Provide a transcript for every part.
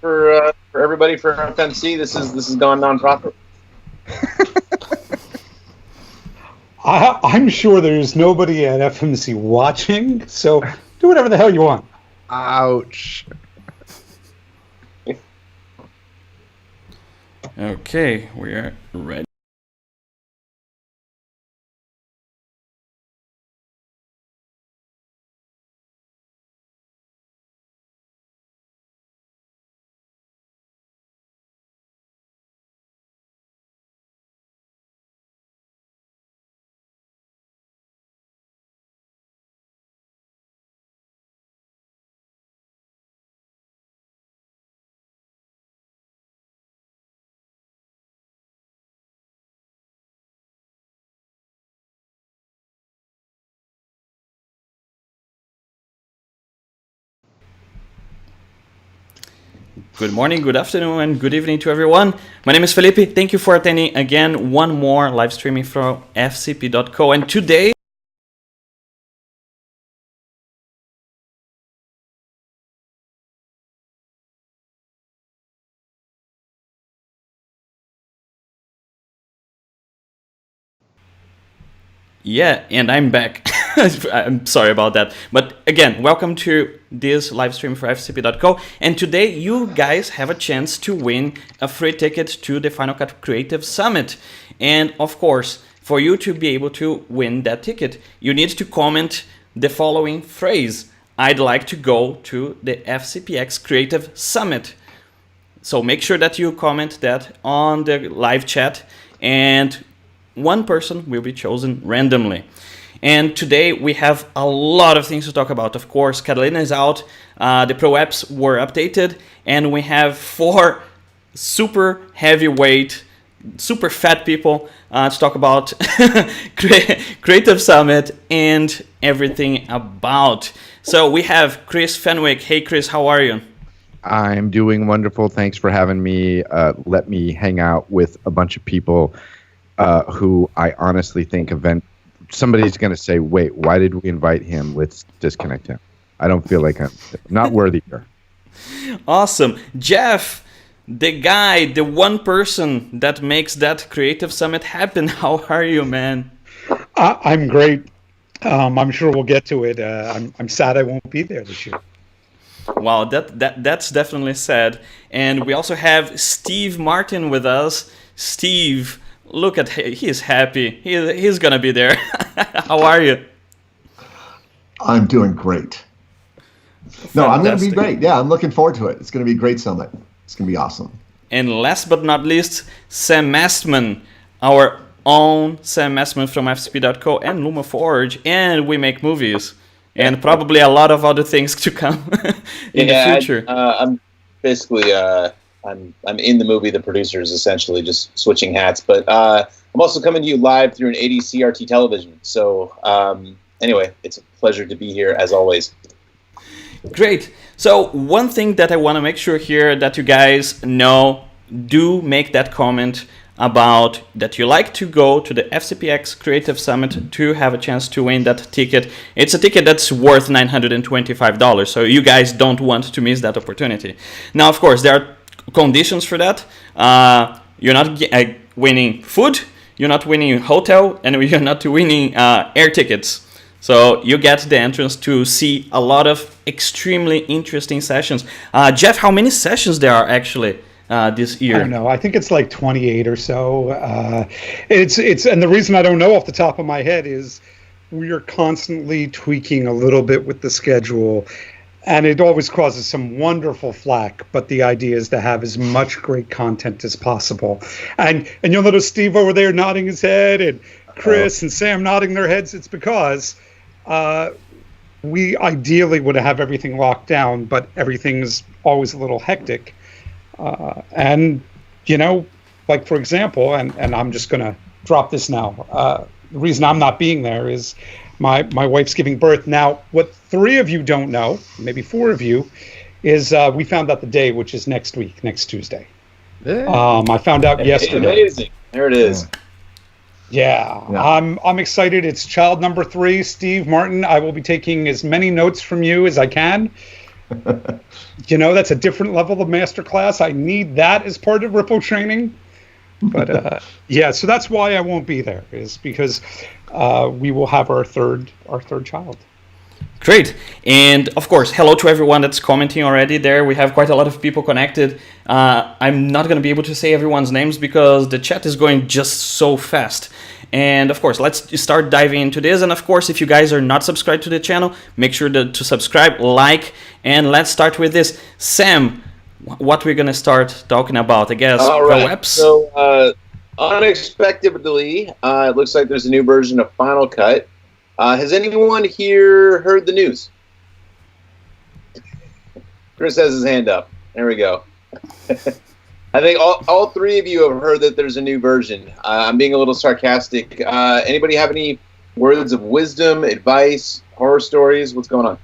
for everybody for FMC. This is gone non-profit. I'm sure there's nobody at FMC watching, so do whatever the hell you want. Ouch. Okay, we are ready. Good morning, good afternoon, and good evening to everyone. My name is Felipe. Thank you for attending again one more live streaming from FCP.co. And today, yeah, and I'm back. I'm sorry about that. But again, welcome to this live stream for FCP.co. And today you guys have a chance to win a free ticket to the Final Cut Creative Summit. And of course, for you to be able to win that ticket, you need to comment the following phrase: I'd like to go to the FCPX Creative Summit. So make sure that you comment that on the live chat, and one person will be chosen randomly. And today we have a lot of things to talk about. Of course, Catalina is out, the pro apps were updated, and we have 4 super heavyweight, super fat people to talk about Creative Summit and everything about. So we have Kris Fenwick. Hey Kris, how are you? I'm doing wonderful. Thanks for having me. Let me hang out with a bunch of people who I honestly think somebody's going to say, wait, why did we invite him? Let's disconnect him. I don't feel like I'm not worthy here. Awesome. Jeff, the guy, the one person that makes that Creative Summit happen. How are you, man? I'm great. I'm sure we'll get to it. I'm sad I won't be there this year. Wow, that's definitely sad. And we also have Steve Martin with us. Steve, look at him. He's happy. He's gonna be there. How are you? I'm doing great. No, I'm going to be great. Yeah, I'm looking forward to it. It's going to be a great summit. It's going to be awesome. And last but not least, Sam Mastman, our own Sam Mastman from FCP.co and LumaForge, and we make movies, and probably a lot of other things to come in the future. I'm basically I'm in the movie. The producers essentially just switching hats, but I'm also coming to you live through an 80 CRT television. So anyway, it's a pleasure to be here as always. Great. So one thing that I want to make sure here that you guys know, do make that comment about that you like to go to the FCPX Creative Summit to have a chance to win that ticket. It's a ticket that's worth $925, so you guys don't want to miss that opportunity. Now, of course, there are conditions for that. You're not winning food, you're not winning hotel, and you're not winning air tickets. So you get the entrance to see a lot of extremely interesting sessions. Jeff, how many sessions there are actually this year? I don't know. I think it's like 28 or so. It's and the reason I don't know off the top of my head is we are constantly tweaking a little bit with the schedule, and it always causes some wonderful flack. But the idea is to have as much great content as possible. And you'll notice Steve over there nodding his head, and Chris and Sam nodding their heads. It's because we ideally would have everything locked down, but everything's always a little hectic. And, you know, like, for example, and I'm just going to drop this now. The reason I'm not being there is my wife's giving birth. Now, what 3 of you don't know, maybe 4 of you, is we found out the day, which is next week, next Tuesday. I found out yesterday. Amazing. There it is. Yeah, I'm excited. It's child number 3, Steve Martin. I will be taking as many notes from you as I can. That's a different level of masterclass. I need that as part of Ripple training. But so that's why I won't be there, is because we will have our third child. Great. And of course, hello to everyone that's commenting already there. We have quite a lot of people connected. I'm not going to be able to say everyone's names because the chat is going just so fast. And of course, let's start diving into this. And of course, if you guys are not subscribed to the channel, make sure to subscribe, like, and let's start with this. Sam, what we're going to start talking about, I guess, All right. ProApps. So, unexpectedly, it looks like there's a new version of Final Cut. Has anyone here heard the news? Chris has his hand up. There we go. I think all three of you have heard that there's a new version. I'm being a little sarcastic. Anybody have any words of wisdom, advice, horror stories? What's going on?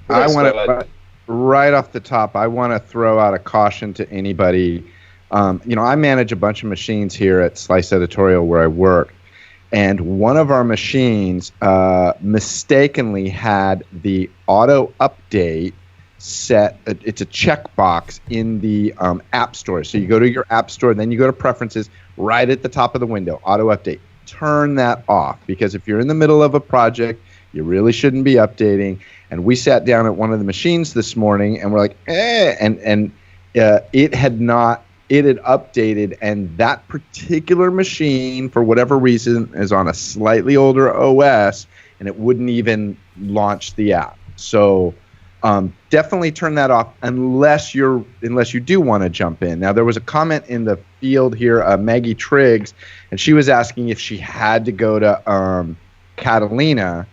I want to, right off the top, I want to throw out a caution to anybody. I manage a bunch of machines here at Slice Editorial where I work. And one of our machines mistakenly had the auto update set. It's a checkbox in the App Store. So you go to your App Store, then you go to Preferences, right at the top of the window, auto update. Turn that off, because if you're in the middle of a project, you really shouldn't be updating. And we sat down at one of the machines this morning, and we're like, and it had not. It had updated, and that particular machine, for whatever reason, is on a slightly older OS, and it wouldn't even launch the app. So definitely turn that off unless you do want to jump in. Now, there was a comment in the field here, Maggie Triggs, and she was asking if she had to go to Catalina,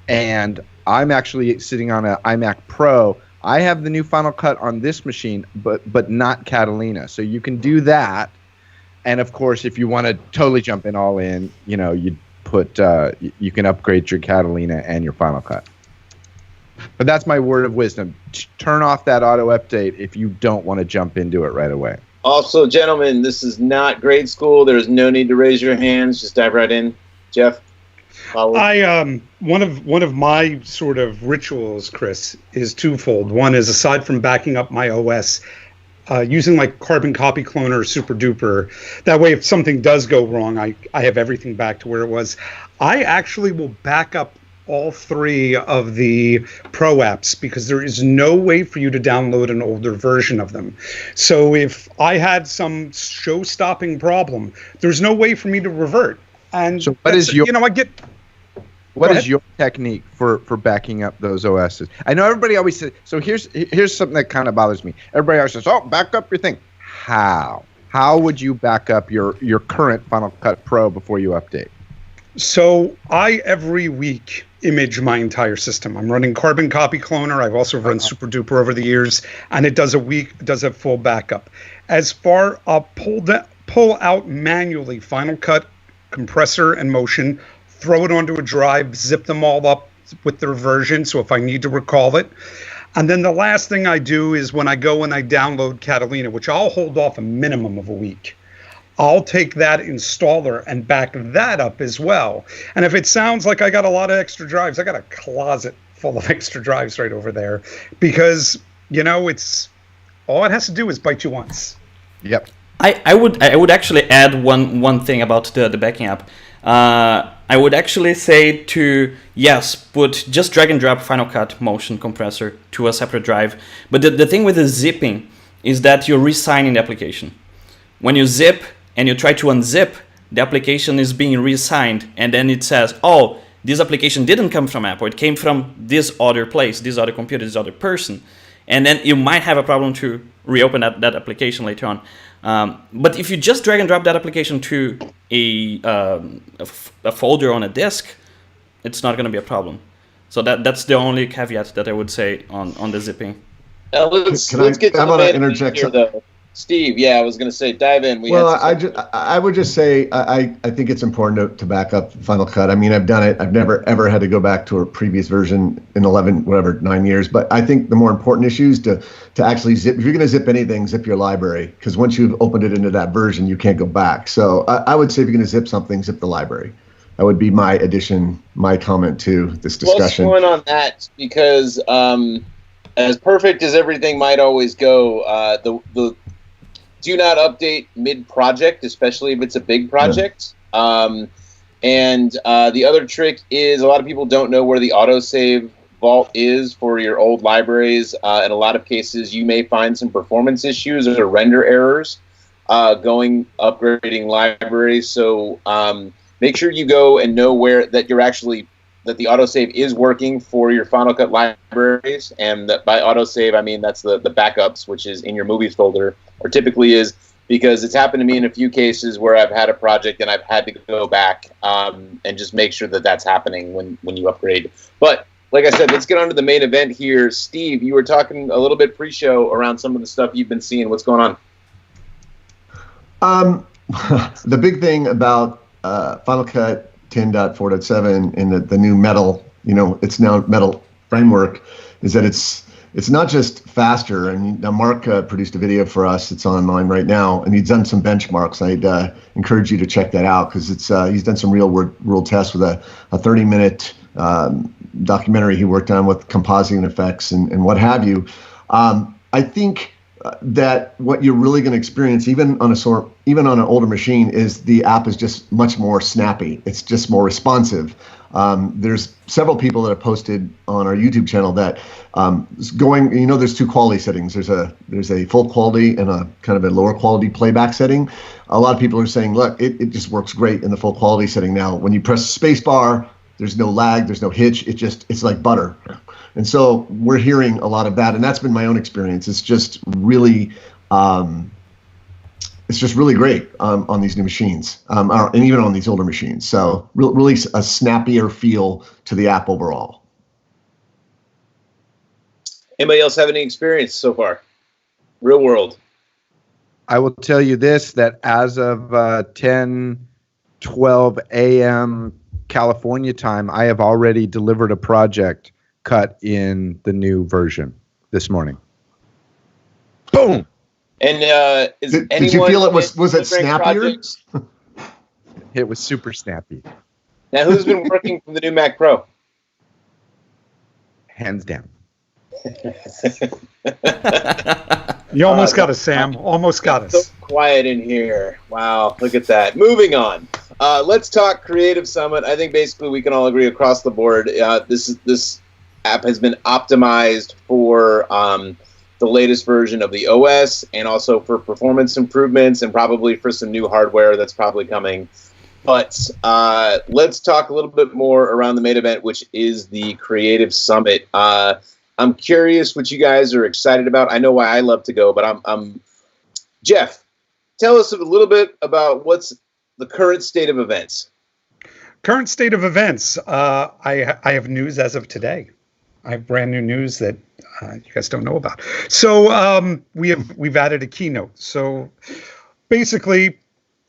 and I'm actually sitting on an iMac Pro. I have the new Final Cut on this machine, but not Catalina. So you can do that. And of course, if you want to totally jump in all in, you can upgrade your Catalina and your Final Cut. But that's my word of wisdom. Turn off that auto update if you don't want to jump into it right away. Also, gentlemen, this is not grade school. There's no need to raise your hands. Just dive right in. Jeff? One of my sort of rituals, Chris, is twofold. One is, aside from backing up my OS, using like Carbon Copy Cloner or Super Duper. That way, if something does go wrong, I have everything back to where it was. I actually will back up all three of the Pro apps because there is no way for you to download an older version of them. So if I had some show-stopping problem, there's no way for me to revert. And so what is your? What is your technique for backing up those OSs? I know everybody always says, so here's something that kind of bothers me. Everybody always says, back up your thing. How? How would you back up your current Final Cut Pro before you update? So I, every week, image my entire system. I'm running Carbon Copy Cloner. I've also run Super Duper over the years, and it does a full backup. As far, I'll pull out manually Final Cut, Compressor, and Motion, throw it onto a drive, zip them all up with their version, so if I need to recall it. And then the last thing I do is when I go and I download Catalina, which I'll hold off a minimum of a week, I'll take that installer and back that up as well. And if it sounds like I got a lot of extra drives, I got a closet full of extra drives right over there, because, it's all it has to do is bite you once. Yep. I would actually add one thing about the backing up. I would actually say to, yes, just drag and drop Final Cut Motion Compressor to a separate drive. But the thing with the zipping is that you're re-signing the application. When you zip and you try to unzip, the application is being reassigned. And then it says, this application didn't come from Apple. It came from this other place, this other computer, this other person. And then you might have a problem to reopen that application later on. But if you just drag and drop that application to a folder on a disk, it's not going to be a problem. So that's the only caveat that I would say on the zipping. Let's get to the interject here, though. Steve, I was going to say, dive in. I would just say I think it's important to back up Final Cut. I mean, I've done it. I've never, ever had to go back to a previous version in 9 years. But I think the more important issue is to actually zip. If you're going to zip anything, zip your library. Because once you've opened it into that version, you can't go back. So I would say if you're going to zip something, zip the library. That would be my comment to this discussion. What's going on that? Because as perfect as everything might always go, the do not update mid-project, especially if it's a big project. And the other trick is a lot of people don't know where the autosave vault is for your old libraries. In a lot of cases, you may find some performance issues or render errors upgrading libraries. So make sure you go and know that the autosave is working for your Final Cut libraries. And that by autosave, I mean that's the backups, which is in your movies folder, or typically is, because it's happened to me in a few cases where I've had a project and I've had to go back and just make sure that that's happening when you upgrade. But like I said, let's get on to the main event here. Steve, you were talking a little bit pre-show around some of the stuff you've been seeing. What's going on? The big thing about Final Cut 10.4.7 and the new Metal, it's now Metal framework, is that it's not just faster. And now Mark produced a video for us. It's online right now, and he's done some benchmarks. I'd encourage you to check that out, because he's done some real world tests with a 30-minute documentary he worked on with compositing effects and what have you. I think that what you're really going to experience, even on an older machine, is the app is just much more snappy. It's just more responsive. There's several people that have posted on our YouTube channel that there's two quality settings. There's a full quality and a kind of a lower quality playback setting. A lot of people are saying, look, it just works great in the full quality setting now. When you press space bar, there's no lag, there's no hitch. It's like butter. And so we're hearing a lot of that, and that's been my own experience. It's just really, great on these new machines, and even on these older machines. So really a snappier feel to the app overall. Anybody else have any experience so far? Real world. I will tell you this, that as of 10:12 a.m. California time, I have already delivered a project cut in the new version this morning. Boom. And did you feel it was it snappier? It was super snappy. Now, who's been working from the new Mac Pro? Hands down. You almost got us, Sam. Almost got us. So quiet in here. Wow, look at that. Moving on. Let's talk Creative Summit. I think basically we can all agree across the board. This app has been optimized for the latest version of the OS, and also for performance improvements, and probably for some new hardware that's probably coming. But let's talk a little bit more around the main event, which is the Creative Summit. I'm curious what you guys are excited about. I know why I love to go, but I'm Jeff, tell us a little bit about what's the current state of events. Current state of events. I have news as of today. I have brand new news that you guys don't know about. So we've added a keynote. So basically,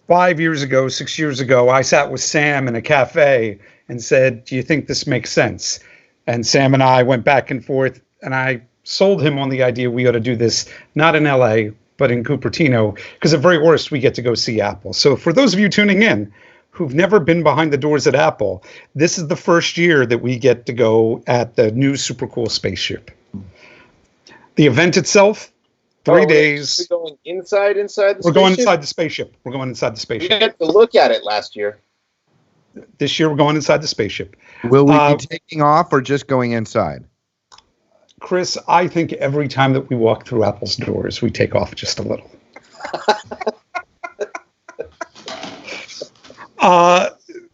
6 years ago, I sat with Sam in a cafe and said, "Do you think this makes sense?" And Sam and I went back and forth, and I sold him on the idea we ought to do this not in LA, but in Cupertino, because at very worst, we get to go see Apple. So for those of you tuning in who've never been behind the doors at Apple, this is the first year that we get to go at the new super cool spaceship. The event itself, 3 days. We're going inside the spaceship? We're going inside the spaceship. We're going inside the spaceship. We got to look at it last year. This year, we're going inside the spaceship. Will we be taking off or just going inside? Chris, I think every time that we walk through Apple's doors, we take off just a little.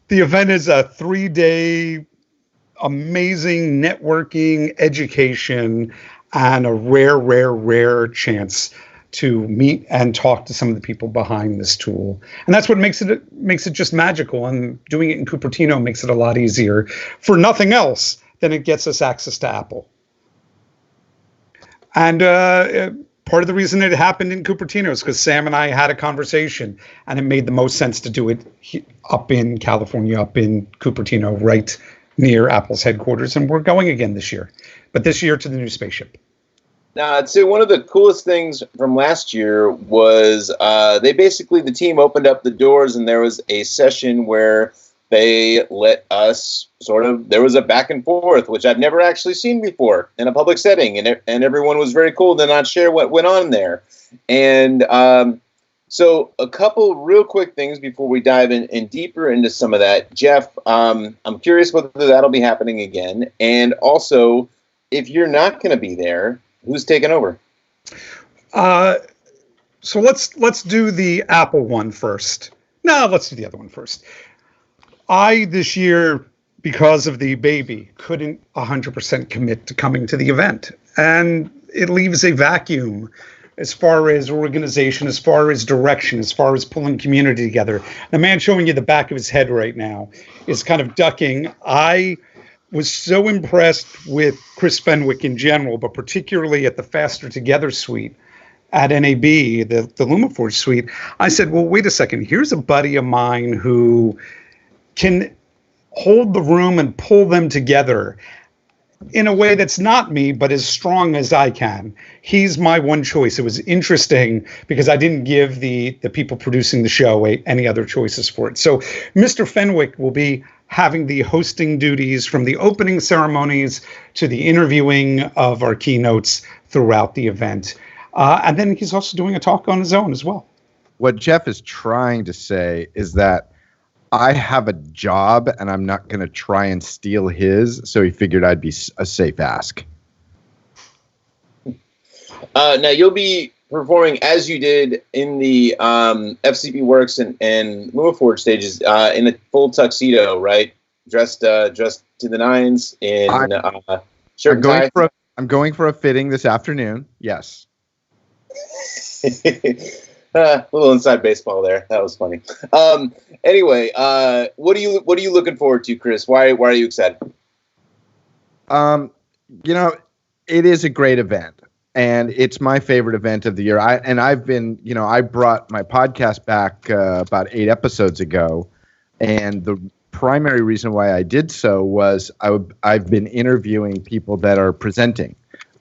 The event is a 3-day amazing networking, education, and a rare chance to meet and talk to some of the people behind this tool. And that's what makes it just magical. And doing it in Cupertino makes it a lot easier. For nothing else than it gets us access to Apple. And part of the reason it happened in Cupertino is because Sam and I had a conversation, and it made the most sense to do it up in California, up in Cupertino, right near Apple's headquarters. And we're going again this year, but this year to the new spaceship. Now, I'd say one of the coolest things from last year was the team opened up the doors, and there was a session where they let us there was a back and forth, which I've never actually seen before in a public setting. And everyone was very cool to not share what went on there. And so a couple real quick things before we dive in deeper into some of that. Jeff, I'm curious whether that'll be happening again. And also, if you're not going to be there, who's taking over? So let's do the Apple one first. No, let's do the other one first. I, this year, because of the baby, couldn't 100% commit to coming to the event. And it leaves a vacuum as far as organization, as far as direction, as far as pulling community together. The man showing you the back of his head right now is kind of ducking. I was so impressed with Kris Fenwick in general, but particularly at the Faster Together suite at NAB, the LumaForge suite. I said, well, wait a second. Here's a buddy of mine who can hold the room and pull them together in a way that's not me, but as strong as I can. He's my one choice. It was interesting because I didn't give the people producing the show any other choices for it. So Mr. Fenwick will be having the hosting duties from the opening ceremonies to the interviewing of our keynotes throughout the event. And then he's also doing a talk on his own as well. What Jeff is trying to say is that I have a job and I'm not going to try and steal his, so he figured I'd be a safe ask. Now, you'll be performing as you did in the FCP Works and LumaForge stages in a full tuxedo, right? Dressed to the nines in shirt and tie. I'm going for a fitting this afternoon, yes. A little inside baseball there. That was funny. Anyway, what are you looking forward to, Kris? Why are you excited? It is a great event, and it's my favorite event of the year. I brought my podcast back about 8 episodes ago, and the primary reason why I did so was I've been interviewing people that are presenting.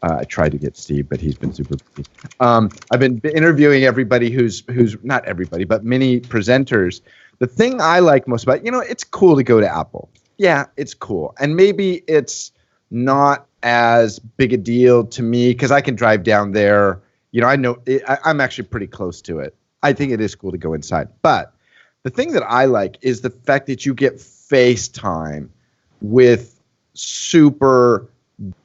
I tried to get Steve, but he's been super busy. I've been interviewing everybody who's not everybody, but many presenters. The thing I like most about, it's cool to go to Apple. Yeah, it's cool. And maybe it's not as big a deal to me because I can drive down there. I know I'm actually pretty close to it. I think it is cool to go inside. But the thing that I like is the fact that you get FaceTime with super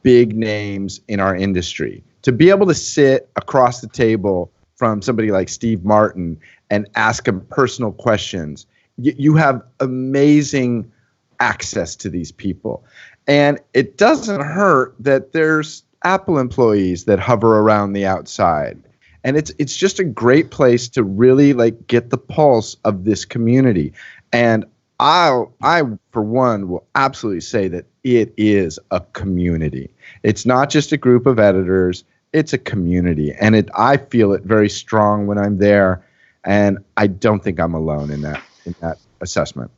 big names in our industry. To be able to sit across the table from somebody like Steve Martin and ask him personal questions, you have amazing access to these people. And it doesn't hurt that there's Apple employees that hover around the outside. And it's just a great place to really get the pulse of this community. And I, for one, will absolutely say that it is a community. It's not just a group of editors. It's a community. And I feel it very strong when I'm there. And I don't think I'm alone in that assessment.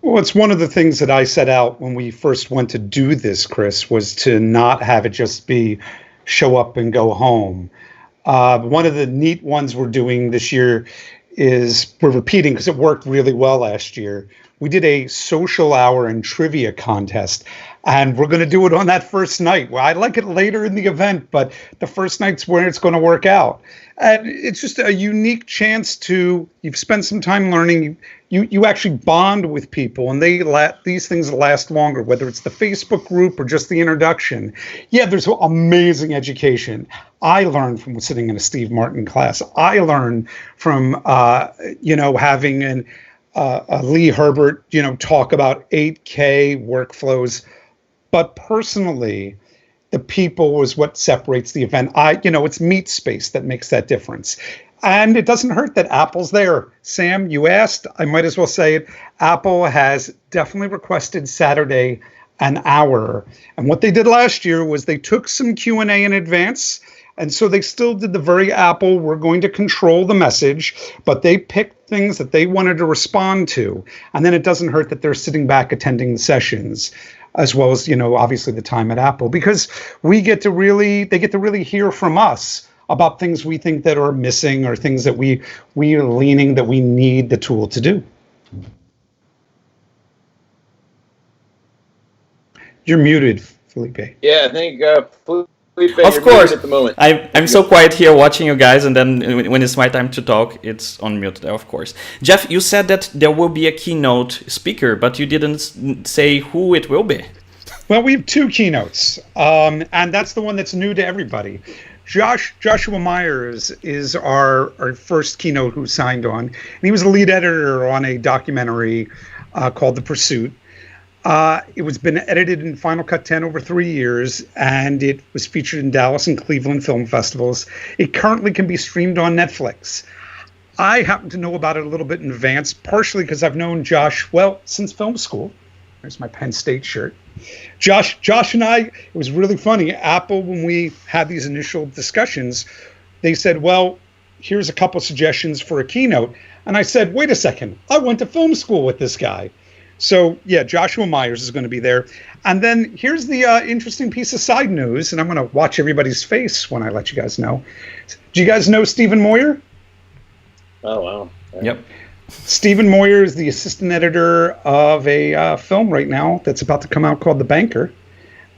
Well, it's one of the things that I set out when we first went to do this, Kris, was to not have it just be show up and go home. One of the neat ones we're doing this year is we're repeating because it worked really well last year. We did a social hour and trivia contest, and we're going to do it on that first night. Well, I like it later in the event, but the first night's where it's going to work out. And it's just a unique chance you've spent some time learning. You actually bond with people, and these things last longer, whether it's the Facebook group or just the introduction. Yeah, there's amazing education. I learned from sitting in a Steve Martin class. I learned from, having Lee Herbert, talk about 8K workflows. But personally, the people is what separates the event. It's meet space that makes that difference. And it doesn't hurt that Apple's there. Sam, you asked, I might as well say it. Apple has definitely requested Saturday an hour. And what they did last year was they took some Q&A in advance. And so they still did the very Apple, we're going to control the message, but they picked things that they wanted to respond to. And then it doesn't hurt that they're sitting back attending the sessions, as well as, obviously the time at Apple, because they get to really hear from us about things we think that are missing or things that we are leaning that we need the tool to do. You're muted, Felipe. Yeah, I think Felipe, Of course, at the moment. I'm so quiet here watching you guys, and then when it's my time to talk, it's on mute, of course. Jeff, you said that there will be a keynote speaker, but you didn't say who it will be. Well, we have two keynotes, and that's the one that's new to everybody. Joshua Moyer is our first keynote who signed on, and he was the lead editor on a documentary called The Pursuit. It was been edited in Final Cut 10 over 3 years, and it was featured in Dallas and Cleveland film festivals. It currently can be streamed on Netflix. I happen to know about it a little bit in advance, partially because I've known Josh, well, since film school. There's my Penn State shirt. Josh and I, it was really funny. Apple, when we had these initial discussions, they said, well, here's a couple suggestions for a keynote. And I said, wait a second, I went to film school with this guy. So, yeah, Joshua Myers is going to be there. And then here's the interesting piece of side news, and I'm going to watch everybody's face when I let you guys know. Do you guys know Stephen Moyer? Oh, wow. Yep. Stephen Moyer is the assistant editor of a film right now that's about to come out called The Banker.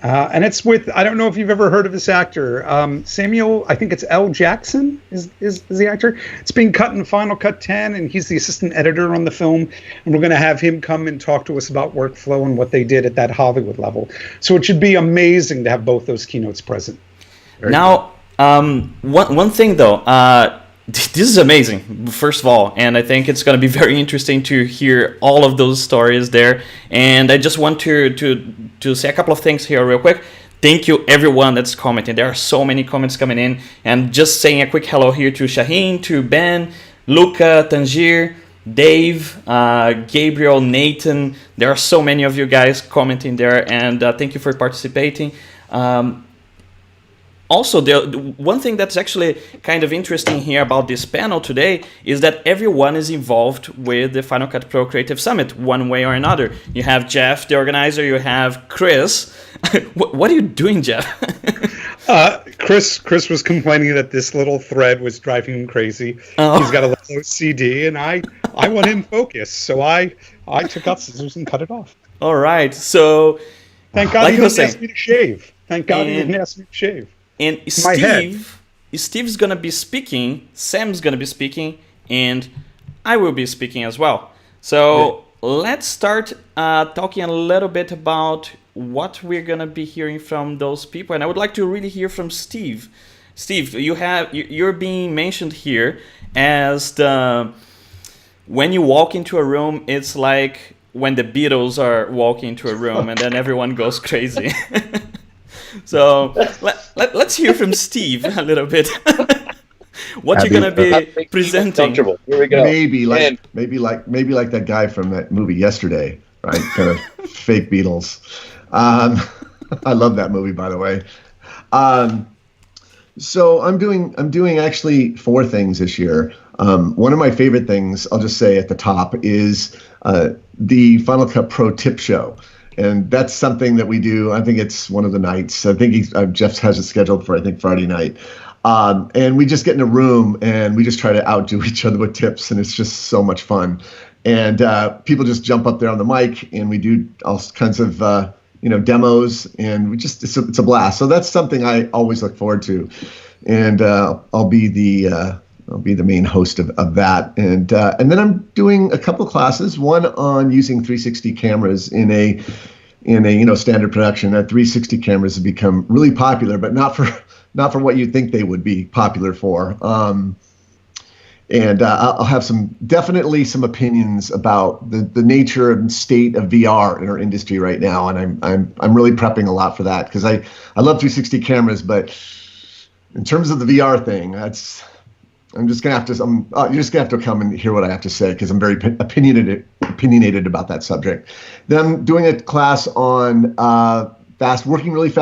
And it's with, I don't know if you've ever heard of this actor, Samuel, I think it's L. Jackson is the actor. It's being cut in Final Cut 10, and he's the assistant editor on the film. And we're going to have him come and talk to us about workflow and what they did at that Hollywood level. So it should be amazing to have both those keynotes present. Now, one thing though, this is amazing, first of all, and I think it's going to be very interesting to hear all of those stories there. And I just want to say a couple of things here real quick. Thank you, everyone that's commenting. There are so many comments coming in. And just saying a quick hello here to Shaheen, to Ben, Luca, Tangier, Dave, Gabriel, Nathan. There are so many of you guys commenting there, and thank you for participating. Also, one thing that's actually kind of interesting here about this panel today is that everyone is involved with the Final Cut Pro Creative Summit one way or another. You have Jeff, the organizer. You have Chris. What are you doing, Jeff? Chris was complaining that this little thread was driving him crazy. Oh. He's got a little OCD, and I want him focused, so I took out scissors and cut it off. All right. So thank God he didn't ask me to shave. Thank God he didn't ask me to shave. And Steve's going to be speaking, Sam's going to be speaking, and I will be speaking as well. So let's start talking a little bit about what we're going to be hearing from those people. And I would like to really hear from Steve. Steve, you're being mentioned here as when you walk into a room, it's like when the Beatles are walking into a room and then everyone goes crazy. So let's hear from Steve a little bit. What you're gonna be presenting? Here we go. Maybe like that guy from that movie Yesterday, right? Kind of fake Beatles. I love that movie, by the way. So I'm doing actually 4 things this year. One of my favorite things, I'll just say at the top, is the Final Cut Pro Tip Show. And that's something that we do. I think it's one of the nights. I think Jeff has it scheduled for, I think, Friday night. And we just get in a room and we just try to outdo each other with tips. And it's just so much fun. And people just jump up there on the mic and we do all kinds of, demos. And it's a blast. So that's something I always look forward to. And I'll be the main host of that. And then I'm doing a couple classes, one on using 360 cameras in a standard production. 360 cameras have become really popular, but not for what you think they would be popular for. And I'll have definitely some opinions about the nature and state of VR in our industry right now. And I'm really prepping a lot for that because I love 360 cameras, but in terms of the VR thing, you're just gonna have to come and hear what I have to say because I'm very opinionated about that subject. Then I'm doing a class on working really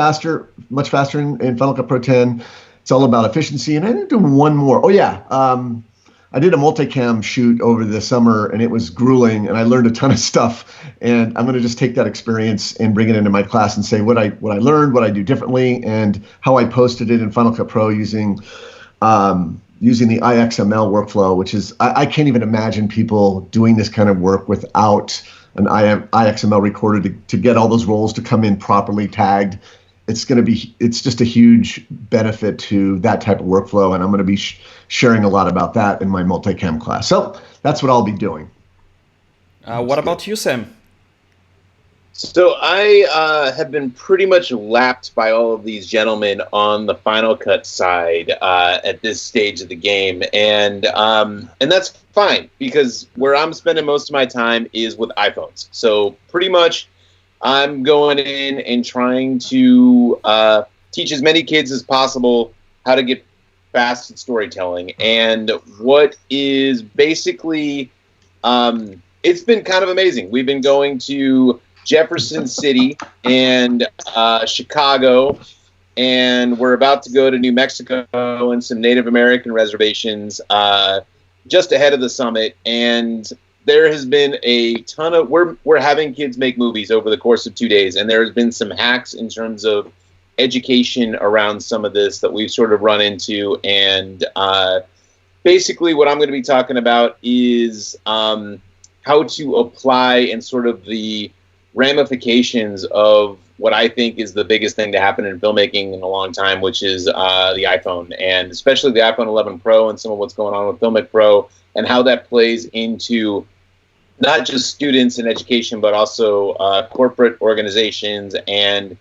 much faster in Final Cut Pro 10. It's all about efficiency, and I'm doing one more. Oh yeah, I did a multicam shoot over the summer, and it was grueling, and I learned a ton of stuff. And I'm going to just take that experience and bring it into my class and say what I learned, what I do differently, and how I posted it in Final Cut Pro using the IXML workflow, which is I can't even imagine people doing this kind of work without an IXML recorder to get all those roles to come in properly tagged. It's just a huge benefit to that type of workflow, and I'm going to be sharing a lot about that in my multicam class. So that's what I'll be doing. What about you, Sam? So I have been pretty much lapped by all of these gentlemen on the Final Cut side at this stage of the game, and that's fine, because where I'm spending most of my time is with iPhones. So pretty much I'm going in and trying to teach as many kids as possible how to get fast at storytelling. And what is basically, it's been kind of amazing. We've been going to Jefferson City and Chicago, and we're about to go to New Mexico and some Native American reservations just ahead of the summit. And there has been a ton of, we're having kids make movies over the course of 2 days, and there has been some hacks in terms of education around some of this that we've sort of run into. And basically what I'm going to be talking about is how to apply and sort of the ramifications of what I think is the biggest thing to happen in filmmaking in a long time, which is the iPhone, and especially the iPhone 11 Pro and some of what's going on with Filmic Pro, and how that plays into not just students in education, but also corporate organizations. And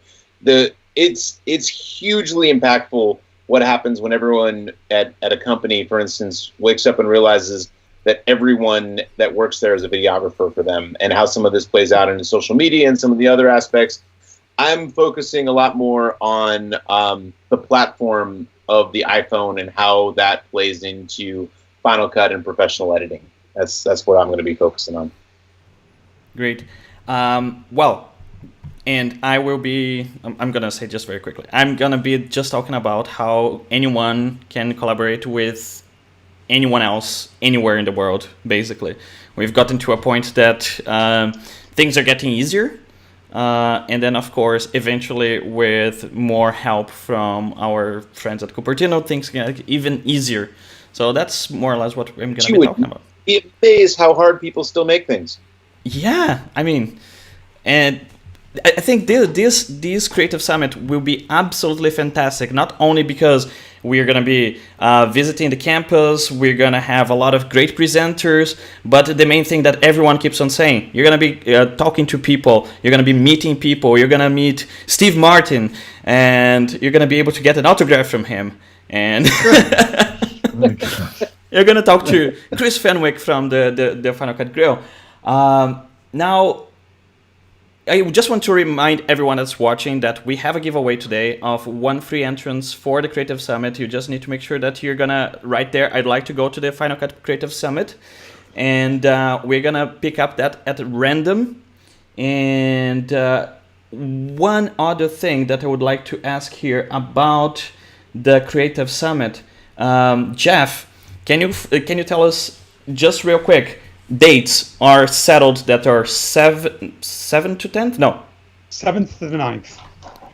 it's hugely impactful what happens when everyone at a company, for instance, wakes up and realizes that everyone that works there is a videographer for them, and how some of this plays out into social media and some of the other aspects. I'm focusing a lot more on the platform of the iPhone and how that plays into Final Cut and professional editing. That's what I'm going to be focusing on. Great. Well, and I will be, I'm going to say just very quickly, I'm going to be just talking about how anyone can collaborate with anyone else anywhere in the world, basically. We've gotten to a point that things are getting easier. And then, of course, eventually with more help from our friends at Cupertino, things get even easier. So that's more or less what I'm going to be talking about. Be amazed how hard people still make things. Yeah, I mean, and I think this Creative Summit will be absolutely fantastic, not only because we're going to be visiting the campus, we're going to have a lot of great presenters, but the main thing that everyone keeps on saying, you're going to be talking to people, you're going to be meeting people, you're going to meet Steve Martin, and you're going to be able to get an autograph from him. And you're going to talk to Kris Fenwick from the Final Cut Grill. Now, I just want to remind everyone that's watching that we have a giveaway today of 1 free entrance for the Creative Summit. You just need to make sure that you're going to write there, I'd like to go to the Final Cut Creative Summit. And we're going to pick up that at random. And one other thing that I would like to ask here about the Creative Summit. Jeff, can you tell us just real quick, dates are settled that are 7 to 10th? No. 7th to the 9th.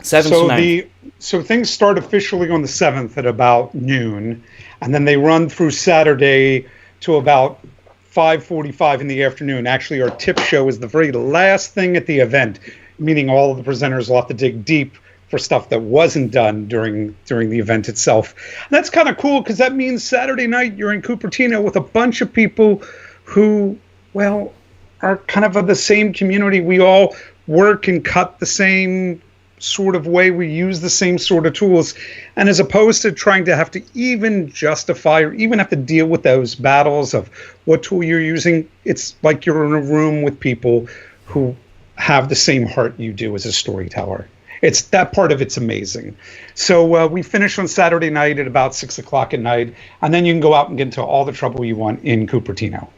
7th to 9th. So things start officially on the 7th at about noon, and then they run through Saturday to about 5:45 in the afternoon. Actually, our tip show is the very last thing at the event, meaning all of the presenters will have to dig deep for stuff that wasn't done during the event itself. And that's kind of cool, because that means Saturday night you're in Cupertino with a bunch of people who, well, are kind of the same community. We all work and cut the same sort of way. We use the same sort of tools. And as opposed to trying to have to even justify or even have to deal with those battles of what tool you're using, it's like you're in a room with people who have the same heart you do as a storyteller. It's that part of it's amazing. So we finish on Saturday night at about 6 o'clock at night, and then you can go out and get into all the trouble you want in Cupertino.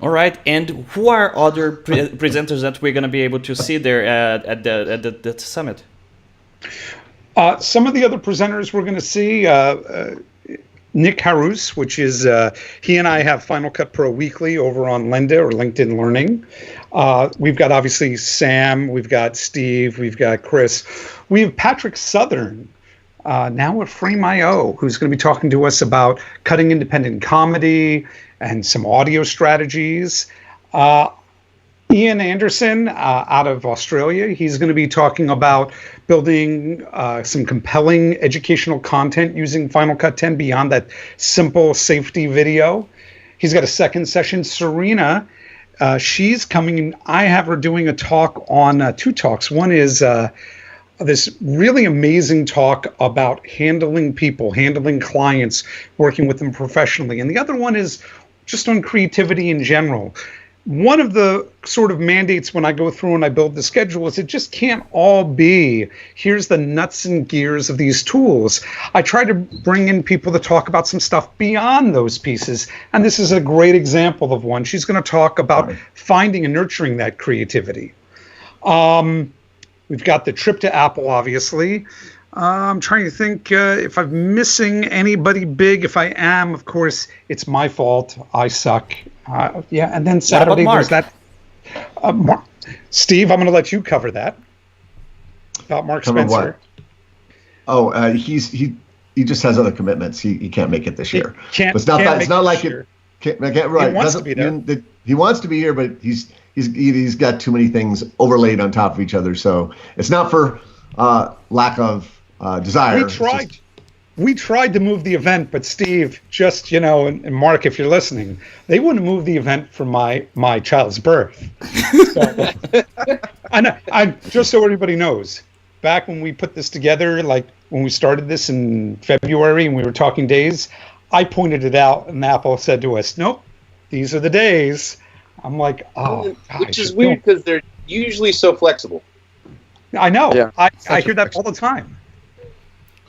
All right, and who are other presenters that we're going to be able to see there at the summit? Some of the other presenters we're going to see, Nick Harus, which is, he and I have Final Cut Pro Weekly over on Lynda or LinkedIn Learning. We've got obviously Sam, we've got Steve, we've got Chris. We have Patrick Southern, now at Frame.io, who's going to be talking to us about cutting independent comedy and some audio strategies. Ian Anderson out of Australia. He's going to be talking about building some compelling educational content using Final Cut 10 beyond that simple safety video. He's got a second session. Serena, she's coming. I have her doing a talk on two talks. One is this really amazing talk about handling people, handling clients, working with them professionally. And the other one is just on creativity in general. One of the sort of mandates when I go through and I build the schedule is it just can't all be, here's the nuts and gears of these tools. I try to bring in people to talk about some stuff beyond those pieces. And this is a great example of one. She's going to talk about finding and nurturing that creativity. We've got the trip to Apple, obviously. I'm trying to think if I'm missing anybody big. If I am, of course, it's my fault. I suck. And then Saturday there's that. Steve, I'm going to let you cover that. About Mark Spencer. What? He just has other commitments. He can't make it this year. It's not like it. Right. He wants to be there. He wants to be here, but he's got too many things overlaid on top of each other. So it's not for lack of desire. We tried to move the event, but Steve, just, and Mark, if you're listening, they wouldn't move the event for my child's birth. So, I just so everybody knows, back when we put this together, like when we started this in February and we were talking days, I pointed it out and Apple said to us, nope, these are the days. I'm like, which is weird because they're usually so flexible. I know. Yeah, I hear that all the time.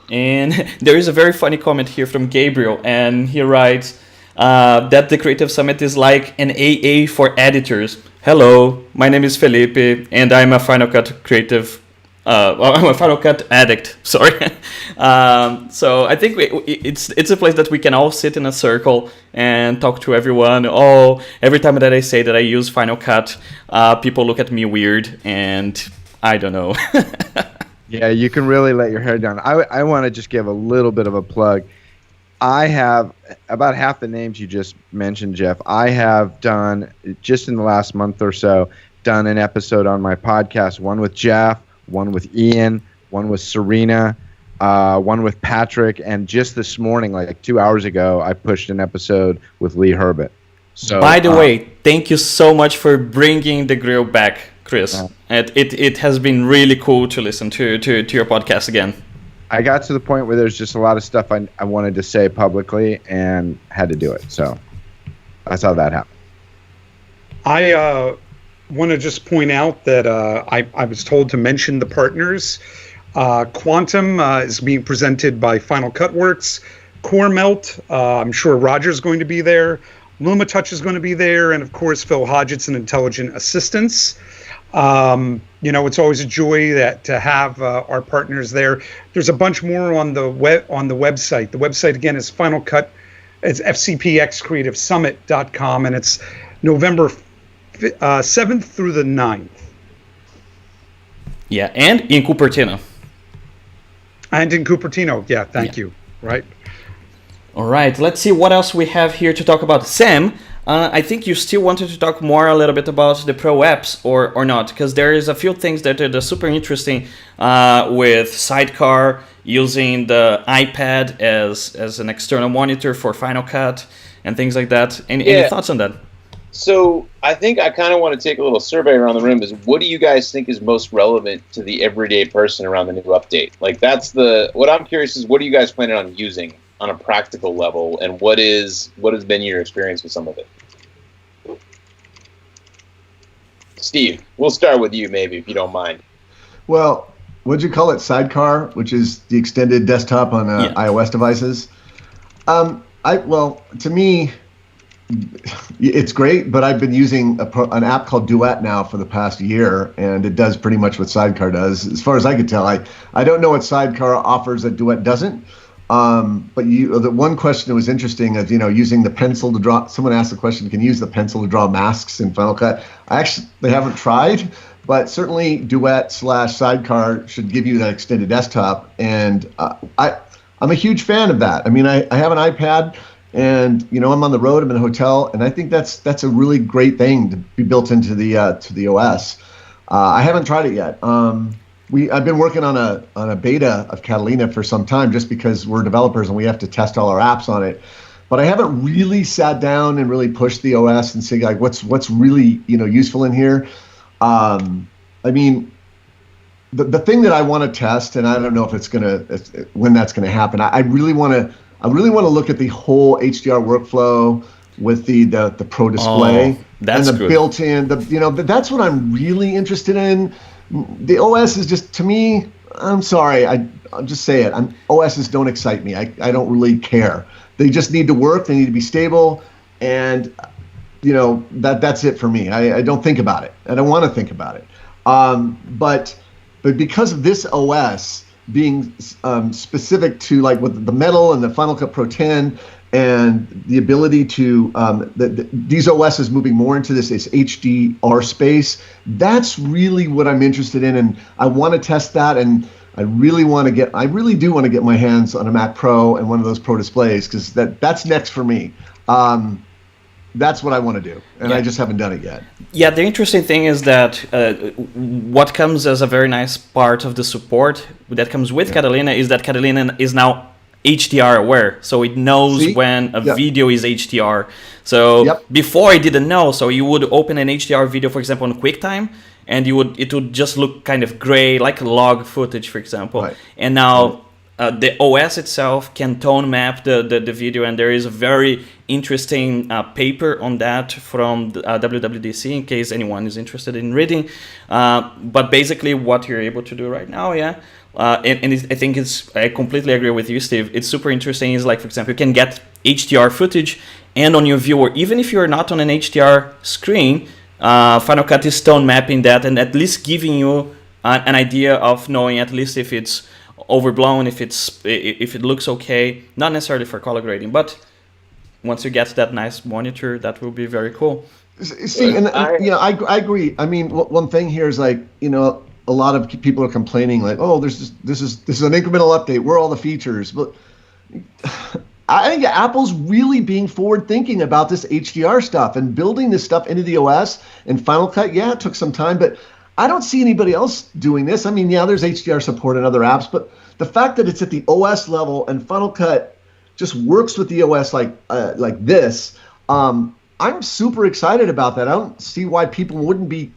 And there is a very funny comment here from Gabriel, and he writes that the Creative Summit is like an AA for editors. Hello, my name is Felipe, and I'm a Final Cut I'm a Final Cut addict. Sorry. So I think it's a place that we can all sit in a circle and talk to everyone. Every time that I say that I use Final Cut, people look at me weird, and I don't know. Yeah, you can really let your hair down. I want to just give a little bit of a plug. I have about half the names you just mentioned, Jeff. I have done, just in the last month or so, done an episode on my podcast, one with Jeff, one with Ian, one with Serena, one with Patrick, and just this morning, like 2 hours ago, I pushed an episode with Lee Herbert. So, by the way, thank you so much for bringing the grill back, Chris. It has been really cool to listen to your podcast again. I got to the point where there's just a lot of stuff I wanted to say publicly and had to do it. So that's how that happened. I want to just point out that I was told to mention the partners. Quantum is being presented by Final Cut Works. Core Melt, I'm sure Roger's going to be there. LumaTouch is going to be there. And, of course, Phil Hodgetts and Intelligent Assistance. It's always a joy to have our partners there. There's a bunch more on the website. The website again is Final Cut. It's FCPX and it's November 7th through the 9th. Yeah, and in Cupertino. And in Cupertino, yeah, thank you. Right. All right, let's see what else we have here to talk about. Sam, I think you still wanted to talk more a little bit about the Pro apps or not, because there is a few things that are super interesting with Sidecar, using the iPad as an external monitor for Final Cut and things like that. Any thoughts on that? So I think I kind of want to take a little survey around the room. What do you guys think is most relevant to the everyday person around the new update? Like what I'm curious is, what are you guys planning on using on a practical level, and what has been your experience with some of it? Steve, we'll start with you, maybe, if you don't mind. Well, what'd you call it? Sidecar, which is the extended desktop on iOS devices. To me, it's great, but I've been using an app called Duet now for the past year, and it does pretty much what Sidecar does. As far as I could tell, I don't know what Sidecar offers that Duet doesn't. But the one question that was interesting is, using the pencil to draw. Someone asked the question, can you use the pencil to draw masks in Final Cut? They haven't tried, but certainly Duet/Sidecar should give you that extended desktop. And I'm a huge fan of that. I mean, I have an iPad, and I'm on the road, I'm in a hotel, and I think that's a really great thing to be built into the OS. I haven't tried it yet. I've been working on a beta of Catalina for some time, just because we're developers and we have to test all our apps on it. But I haven't really sat down and really pushed the OS and say like what's really useful in here. I mean, the thing that I want to test, and I don't know if when that's gonna happen. I really want to look at the whole HDR workflow with the Pro Display and the good. Built-in. That's what I'm really interested in. The OS is just, to me, I'm sorry, I'll just say it. OSs don't excite me. I don't really care. They just need to work. They need to be stable, and that's it for me. I don't think about it. I don't want to think about it. But because of this OS being specific to like with the Metal and the Final Cut Pro 10 and the ability to these OSs moving more into this HDR space, that's really what I'm interested in, and I want to test that, and I really do want to get my hands on a Mac Pro and one of those Pro displays, because that's next for me. That's what I want to do, and I just haven't done it yet. Yeah, the interesting thing is that what comes as a very nice part of the support that comes with Catalina is that Catalina is now HDR aware, so it knows when a video is HDR. So before it didn't know, so you would open an HDR video, for example, on QuickTime, and it would just look kind of gray, like log footage, for example. Right. And now the OS itself can tone map the video, and there is a very interesting paper on that from WWDC, in case anyone is interested in reading. But basically what you're able to do right now, I think I completely agree with you, Steve. It's super interesting. Is like, for example, you can get HDR footage, and on your viewer, even if you're not on an HDR screen, Final Cut is tone mapping that, and at least giving you an idea of knowing at least if it's overblown, if it looks okay. Not necessarily for color grading, but once you get that nice monitor, that will be very cool. See, and I agree. I mean, one thing here is like, a lot of people are complaining like, oh, this is an incremental update. Where are all the features? But I think Apple's really being forward thinking about this HDR stuff and building this stuff into the OS and Final Cut. Yeah, it took some time, but I don't see anybody else doing this. I mean, there's HDR support in other apps, but the fact that it's at the OS level and Final Cut just works with the OS like this, I'm super excited about that. I don't see why people wouldn't be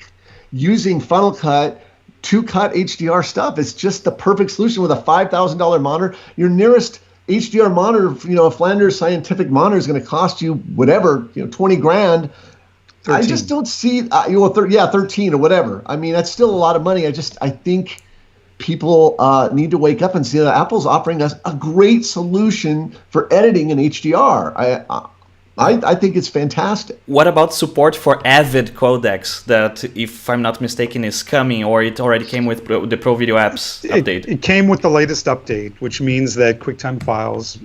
using Final Cut to cut HDR stuff. It's just the perfect solution with a $5,000 monitor. Your nearest HDR monitor, a Flanders Scientific monitor is going to cost you whatever, 20 grand. 13. I just don't see, 13 or whatever. I mean, that's still a lot of money. I think people need to wake up and see that Apple's offering us a great solution for editing in HDR. I think it's fantastic. What about support for Avid codecs that, if I'm not mistaken, is coming, or it already came with the Pro Video Apps update? It came with the latest update, which means that QuickTime files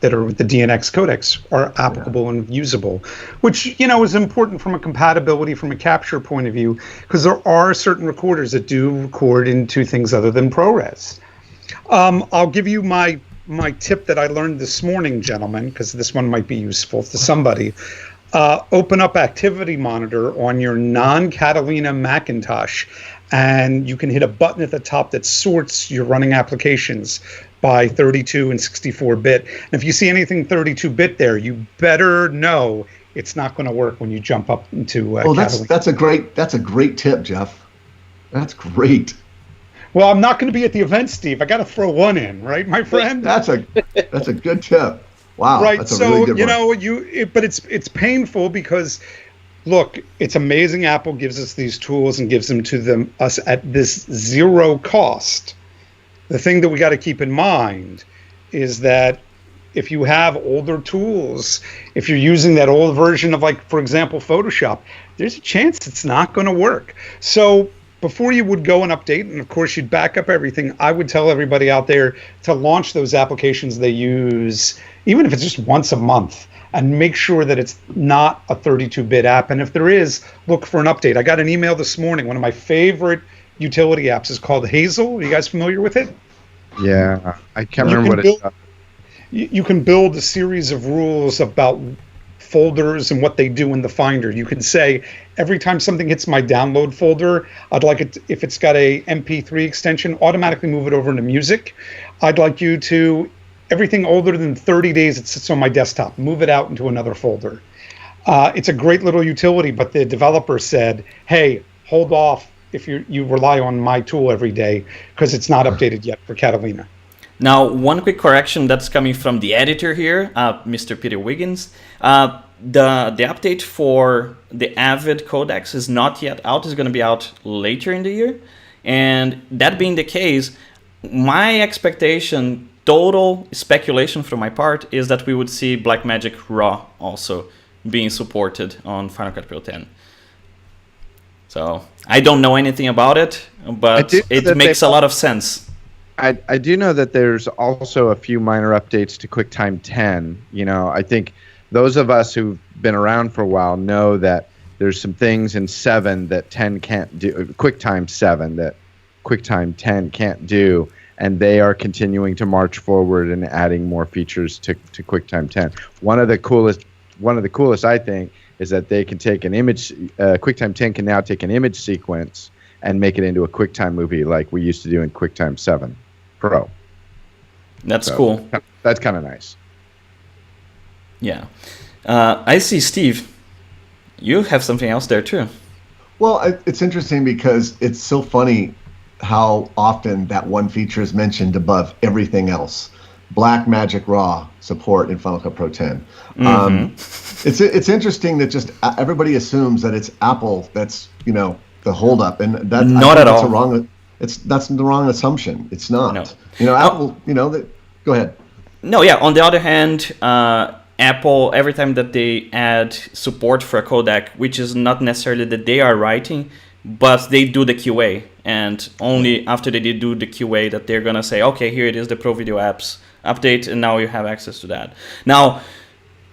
that are with the DNX codecs are applicable and usable, which is important from a compatibility, from a capture point of view, because there are certain recorders that do record into things other than ProRes. I'll give you my tip that I learned this morning, gentlemen, because this one might be useful to somebody. Open up Activity Monitor on your non-Catalina Macintosh, and you can hit a button at the top that sorts your running applications by 32 and 64-bit. And if you see anything 32-bit there, you better know it's not going to work when you jump up into Catalina. That's a great tip, Jeff. That's great. Well, I'm not going to be at the event, Steve. I got to throw one in, right, my friend? That's a good tip. Wow. Right. That's a really good one. But it's painful because, look, it's amazing. Apple gives us these tools and gives them to us at this zero cost. The thing that we got to keep in mind is that if you have older tools, if you're using that old version of, like, for example, Photoshop, there's a chance it's not going to work. So before you would go and update, and of course you'd back up everything, I would tell everybody out there to launch those applications they use, even if it's just once a month, and make sure that it's not a 32-bit app. And if there is, look for an update. I got an email this morning. One of my favorite utility apps is called Hazel. Are you guys familiar with it? Yeah, I can't remember what it's. you can build a series of rules about folders and what they do in the Finder. You can say, every time something hits my download folder, I'd like it, if it's got a MP3 extension, automatically move it over into music. I'd like you to, everything older than 30 days that sits on my desktop, move it out into another folder. It's a great little utility, but the developer said, hey, hold off if you rely on my tool every day, because it's not updated yet for Catalina. Now, one quick correction that's coming from the editor here, Mr. Peter Wiggins. The update for the Avid Codecs is not yet out. It's going to be out later in the year. And that being the case, my expectation, total speculation from my part, is that we would see Blackmagic RAW also being supported on Final Cut Pro 10. So I don't know anything about it, but it makes a lot of sense. I do know that there's also a few minor updates to QuickTime 10. You know, I think those of us who've been around for a while know that there's some things in 7 that 10 can't do, QuickTime 7 that QuickTime 10 can't do, and they are continuing to march forward and adding more features to QuickTime 10. One of the coolest I think is that they can take an image. QuickTime 10 can now take an image sequence and make it into a QuickTime movie like we used to do in QuickTime 7 Pro. That's cool. That's kind of nice. Yeah. I see, Steve, you have something else there too. Well, it's interesting because it's so funny how often that one feature is mentioned above everything else. Blackmagic RAW support in Final Cut Pro 10. It's interesting that just everybody assumes that it's Apple that's, you know, the holdup, and that's not at all. That's the wrong assumption. It's not. No. You know, Apple. You know, go ahead. No, yeah. On the other hand, Apple, every time that they add support for a codec, which is not necessarily that they are writing, but they do the QA, and only after they do the QA that they're gonna say, okay, here it is, the Pro Video Apps update, and now you have access to that. Now,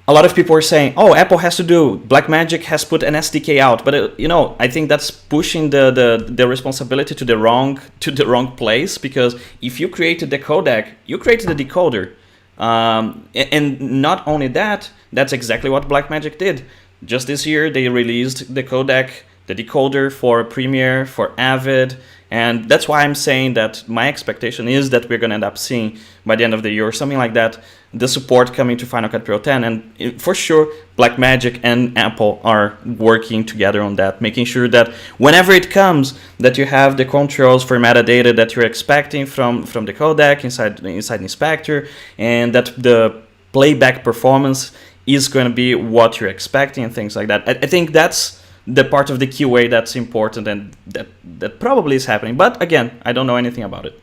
a lot of people are saying, oh, Apple has to do, Blackmagic has put an SDK out, but you know, I think that's pushing the responsibility to the wrong place, because if you created the codec, you created the decoder. And not only that, that's exactly what Blackmagic did. Just this year, they released the codec, the decoder for Premiere, for Avid, and that's why I'm saying that my expectation is that we're going to end up seeing by the end of the year or something like that, the support coming to Final Cut Pro 10. And for sure, Blackmagic and Apple are working together on that, making sure that whenever it comes, that you have the controls for metadata that you're expecting from the codec inside Inspector, and that the playback performance is going to be what you're expecting and things like that. I think that's the part of the QA that's important, and that probably is happening. But again, I don't know anything about it.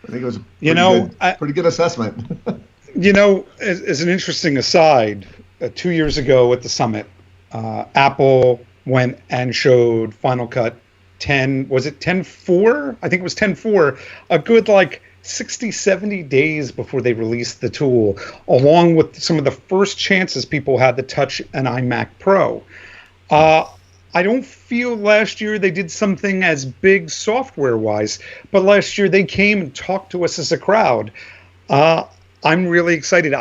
I think it was a pretty good assessment. You know, as an interesting aside, 2 years ago at the summit, Apple went and showed Final Cut 10. Was it 10.4? I think it was 10.4. A good 60, 70 days before they released the tool, along with some of the first chances people had to touch an iMac Pro. I don't feel last year they did something as big software-wise, but last year they came and talked to us as a crowd. I'm really excited.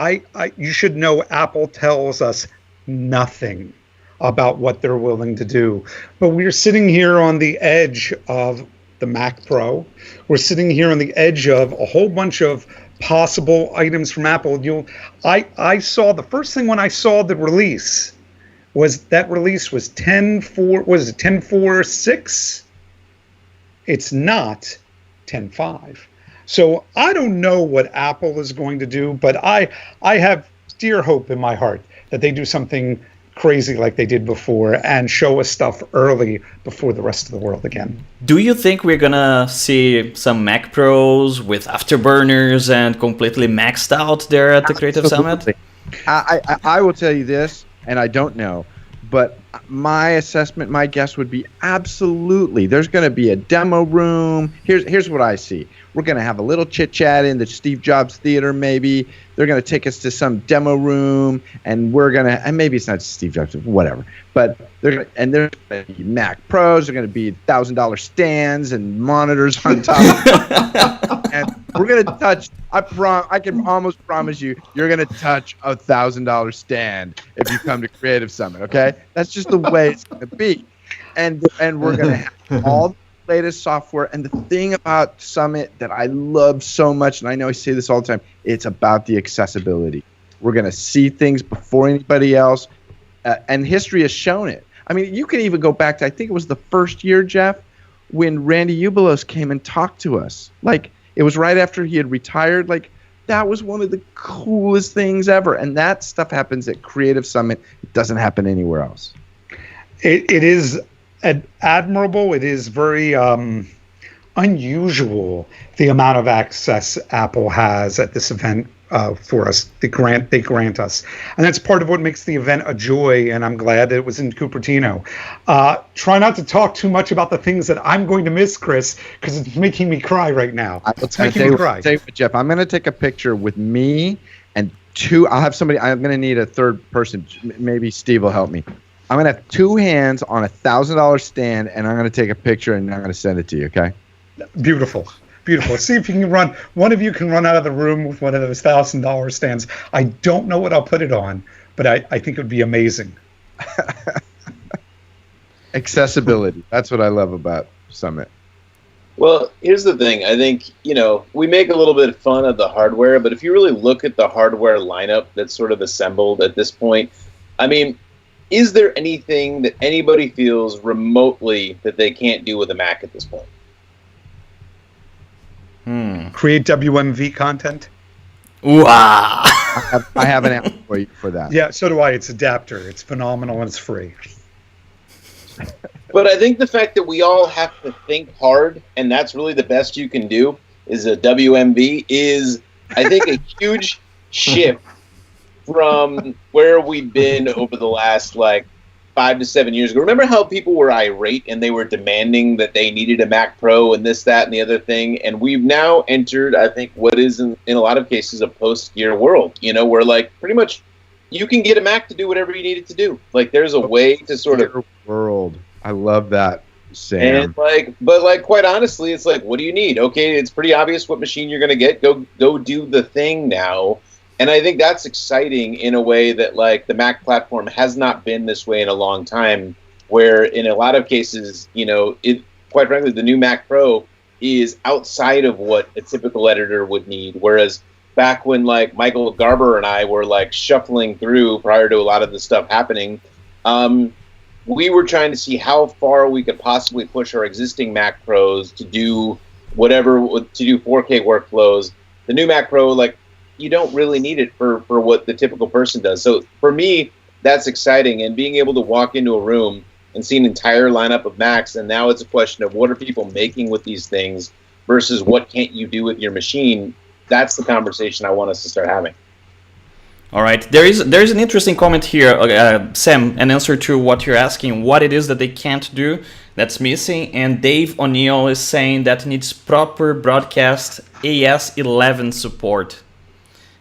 You should know Apple tells us nothing about what they're willing to do, but we're sitting here on the edge of the Mac Pro. We're sitting here on the edge of a whole bunch of possible items from Apple. I saw the first thing when I saw the release was 10.4. Was it 10.4.6? It's not 10.5. So I don't know what Apple is going to do, but I have dear hope in my heart that they do something crazy like they did before and show us stuff early before the rest of the world again. Do you think we're gonna see some Mac Pros with afterburners and completely maxed out there at the Creative Summit? I will tell you this, and I don't know, but my assessment, my guess would be absolutely. There's going to be a demo room. Here's what I see. We're going to have a little chit chat in the Steve Jobs Theater. Maybe they're going to take us to some demo room, and we're going to, and maybe it's not Steve Jobs, whatever. But there's going to be Mac Pros. They're going to be $1,000 stands and monitors on top. We're gonna touch. I can almost promise you, you're gonna touch $1,000 stand if you come to Creative Summit. Okay, that's just the way it's gonna be, and we're gonna have all the latest software. And the thing about Summit that I love so much, and I know I say this all the time, it's about the accessibility. We're gonna see things before anybody else, and history has shown it. I mean, you can even go back to, I think it was the first year, Jeff, when Randy Ubelos came and talked to us. Like, it was right after he had retired. Like, that was one of the coolest things ever. And that stuff happens at Creative Summit. It doesn't happen anywhere else. It is admirable. It is very unusual, the amount of access Apple has at this event for us. They grant us, and that's part of what makes the event a joy. And I'm glad that it was in Cupertino. Try not to talk too much about the things that I'm going to miss, Chris, because it's making me cry right now. It's making me cry. Jeff, I'm going to take a picture with me and two. I'll have somebody. I'm going to need a third person. Maybe Steve will help me. I'm going to have two hands on $1,000 stand, and I'm going to take a picture and I'm going to send it to you. Okay. Beautiful. See if you can run. One of you can run out of the room with one of those $1,000 stands. I don't know what I'll put it on, but I think it would be amazing. Accessibility. That's what I love about Summit. Well, here's the thing. I think, we make a little bit of fun of the hardware, but if you really look at the hardware lineup that's sort of assembled at this point, I mean, is there anything that anybody feels remotely that they can't do with a Mac at this point? Create WMV content. Wow. I have an answer for you for that. Yeah, so do I. It's Adapter. It's phenomenal and it's free. But I think the fact that we all have to think hard, and that's really the best you can do, is a WMV, is, I think, a huge shift from where we've been over the last, 5 to 7 years ago. Remember how people were irate and they were demanding that they needed a Mac Pro and this, that, and the other thing? And we've now entered, I think, what is in a lot of cases a post-Gear world, where pretty much you can get a Mac to do whatever you need it to do. There's a way to sort of world. I love that, Sam. And but quite honestly, it's what do you need? Okay, it's pretty obvious what machine you're gonna get. Go do the thing now. And I think that's exciting in a way that the Mac platform has not been this way in a long time, where in a lot of cases, quite frankly, the new Mac Pro is outside of what a typical editor would need. Whereas back when Michael Garber and I were shuffling through prior to a lot of this stuff happening, we were trying to see how far we could possibly push our existing Mac Pros to do whatever, to do 4K workflows. The new Mac Pro, you don't really need it for what the typical person does. So for me, that's exciting. And being able to walk into a room and see an entire lineup of Macs, and now it's a question of what are people making with these things versus what can't you do with your machine. That's the conversation I want us to start having. All right. There's an interesting comment here, Sam, an answer to what you're asking, what it is that they can't do that's missing. And Dave O'Neill is saying that needs proper broadcast AS11 support.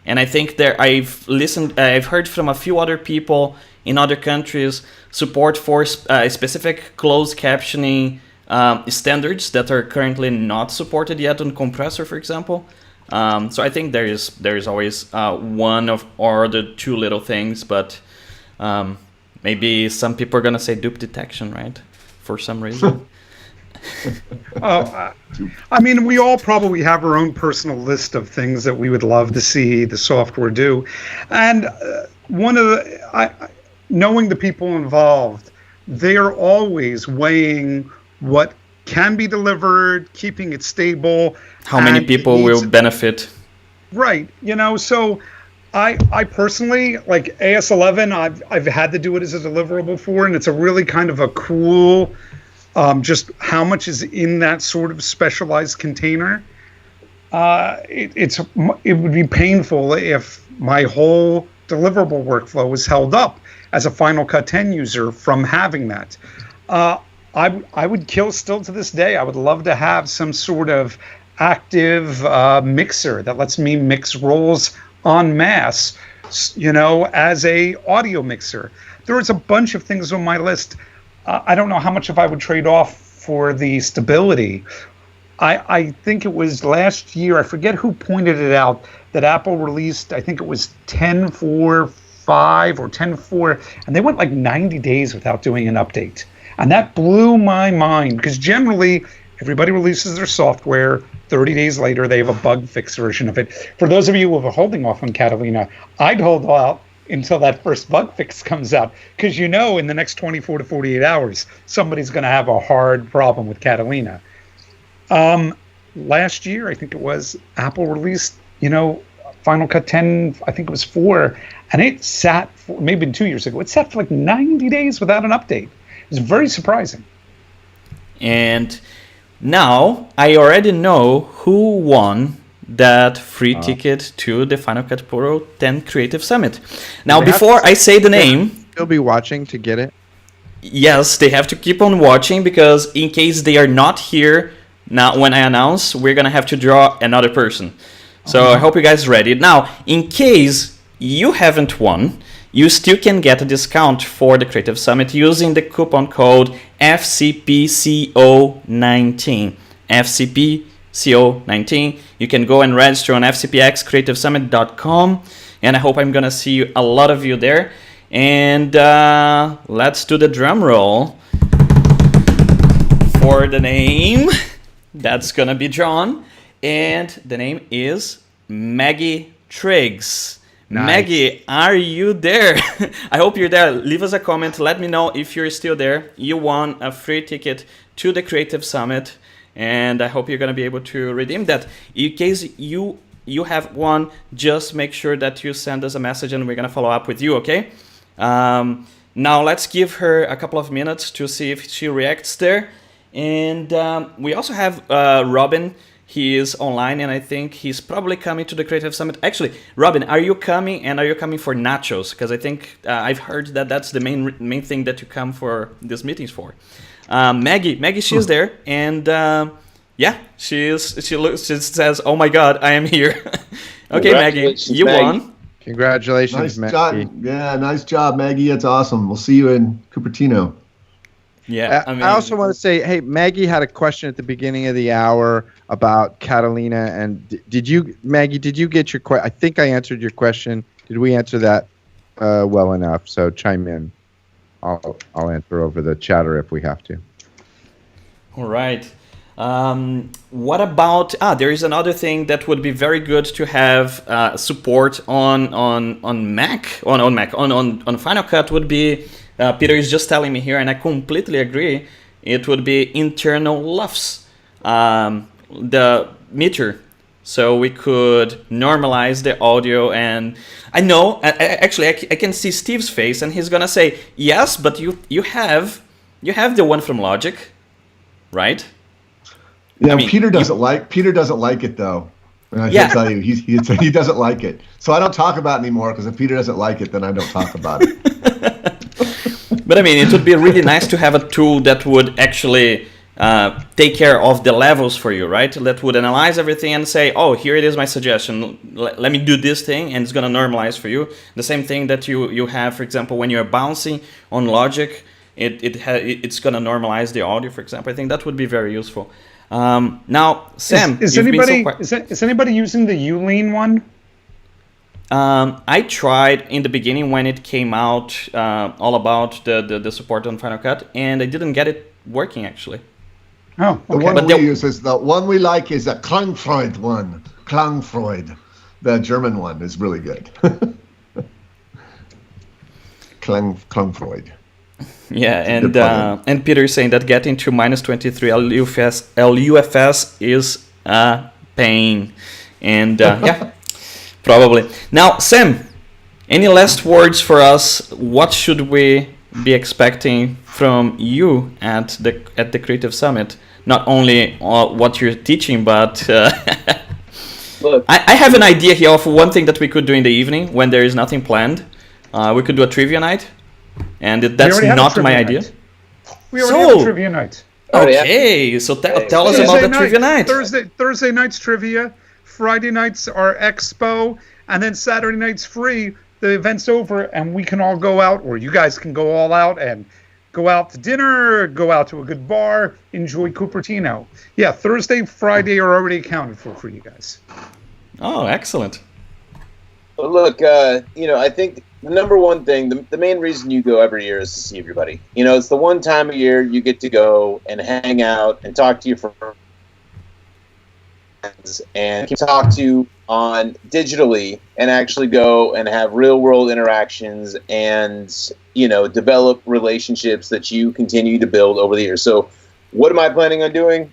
And I think I've heard from a few other people in other countries support for specific closed captioning standards that are currently not supported yet on Compressor, for example. So I think there is always one or the two little things, but maybe some people are gonna say dupe detection, right? For some reason. I mean, we all probably have our own personal list of things that we would love to see the software do, and knowing the people involved, they are always weighing what can be delivered, keeping it stable. How many people will benefit? Right. So I personally, AS11, I've had to do it as a deliverable for, and it's a really kind of a cool, just how much is in that sort of specialized container. It would be painful if my whole deliverable workflow was held up as a Final Cut 10 user from having that. I would kill still to this day. I would love to have some sort of active mixer that lets me mix rolls en masse, as a audio mixer. There's a bunch of things on my list. I don't know how much of I would trade off for the stability. I think it was last year, I forget who pointed it out, that Apple released, I think it was 10.4.5 or 10.4, and they went like 90 days without doing an update. And that blew my mind, because generally everybody releases their software, 30 days later they have a bug fix version of it. For those of you who are holding off on Catalina, I'd hold out until that first bug fix comes out, because in the next 24 to 48 hours, somebody's going to have a hard problem with Catalina. Last year, I think it was, Apple released, Final Cut 10, I think it was 4, and it sat for, maybe 2 years ago, it sat for like 90 days without an update. It was very surprising. And now I already know who won that free ticket to the Final Cut Pro 10 Creative Summit. Now, before I say the name... They'll be watching to get it? Yes, they have to keep on watching, because in case they are not here now when I announce, we're going to have to draw another person. So I hope you guys are ready. Now, in case you haven't won, you still can get a discount for the Creative Summit using the coupon code FCPCO19. FCPCO19. You can go and register on FCPXCreativeSummit.com, and I hope I'm going to see a lot of you there. And let's do the drum roll for the name that's going to be drawn. And the name is Maggie Triggs. Nice. Maggie, are you there? I hope you're there. Leave us a comment. Let me know if you're still there. You won a free ticket to the Creative Summit, and I hope you're going to be able to redeem that. In case you have won, just make sure that you send us a message, and we're going to follow up with you, okay? Now let's give her a couple of minutes to see if she reacts there. And we also have Robin. He is online, and I think he's probably coming to the Creative Summit. Actually, Robin, are you coming, and are you coming for nachos? Because I think I've heard that that's the main thing that you come for these meetings for. Maggie, she's there, and she says, "Oh my God, I am here." Okay, Maggie, you won. Congratulations, Maggie. Nice job, Maggie. It's awesome. We'll see you in Cupertino. Yeah, I also want to say, hey, Maggie had a question at the beginning of the hour about Catalina, and Maggie, did you get your question? I think I answered your question. Did we answer that well enough? So chime in. I'll answer over the chatter if we have to. All right. What about there is another thing that would be very good to have support on Mac on Final Cut would be Peter is just telling me here, and I completely agree. It would be internal LUFS, the meter, so we could normalize the audio. And I know I can see Steve's face, and he's gonna say yes, but you have the one from Logic, right? Yeah, Peter doesn't like it though. And I can tell you, he doesn't like it. So I don't talk about it anymore, because if Peter doesn't like it, then I don't talk about it. But it would be really nice to have a tool that would actually take care of the levels for you, right? That would analyze everything and say, oh, here it is, my suggestion. Let me do this thing, and it's going to normalize for you. The same thing that you have, for example, when you're bouncing on Logic, it's going to normalize the audio, for example. I think that would be very useful. Now, Sam, is anybody using the Ulean one? I tried in the beginning when it came out, all about the support on Final Cut, and I didn't get it working actually. Oh, okay. The one we like is the Klangfreud one. Klangfreud, the German one is really good. Klangfreud. Yeah, and Peter is saying that getting to -23 LUFS is a pain, and yeah. Probably. Now, Sam, any last words for us? What should we be expecting from you at the Creative Summit? Not only what you're teaching, but Look, I have an idea here of one thing that we could do in the evening when there is nothing planned. We could do a trivia night, and that's not my idea. We already have a trivia night. Okay, so tell us about the trivia night. Thursday night's trivia. Friday nights are expo, and then Saturday night's free. The event's over, and we can all go out, or you guys can go all out and go out to dinner, go out to a good bar, enjoy Cupertino. Yeah, Thursday, Friday are already accounted for you guys. Oh, excellent. Well, look, I think the number one thing, the main reason you go every year is to see everybody. It's the one time a year you get to go and hang out and talk to your friends and talk to on digitally and actually go and have real world interactions and, develop relationships that you continue to build over the years. So what am I planning on doing?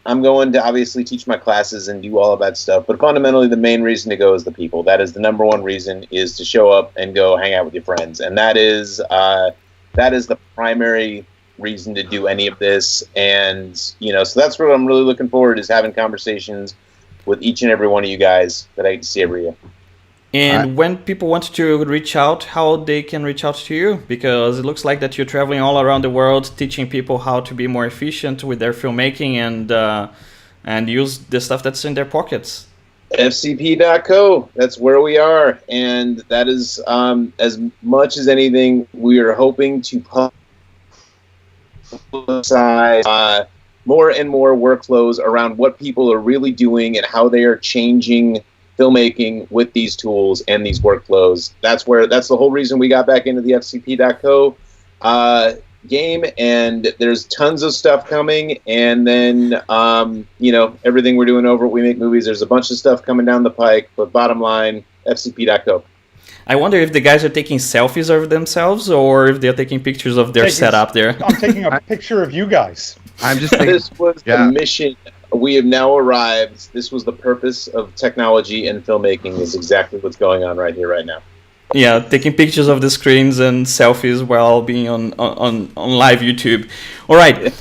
I'm going to obviously teach my classes and do all of that stuff. But fundamentally, the main reason to go is the people. That is the number one reason, is to show up and go hang out with your friends. And that is the primary reason to do any of this. And, so that's what I'm really looking forward, is having conversations with each and every one of you guys that I get to see every year. And when people want to reach out, how they can reach out to you? Because it looks like that you're traveling all around the world, teaching people how to be more efficient with their filmmaking and use the stuff that's in their pockets. FCP.co, that's where we are. And that is, as much as anything, we are hoping to publicize more and more workflows around what people are really doing and how they are changing filmmaking with these tools and these workflows. That's the whole reason we got back into the FCP.co game, and there's tons of stuff coming. And then, everything we're doing over at We Make Movies, there's a bunch of stuff coming down the pike, but bottom line, FCP.co. I wonder if the guys are taking selfies of themselves or if they're taking pictures of their setup there. I'm taking a picture of you guys. I'm just thinking, this was the mission. We have now arrived. This was the purpose of technology and filmmaking, is exactly what's going on right here, right now. Yeah, taking pictures of the screens and selfies while being on live YouTube. All right,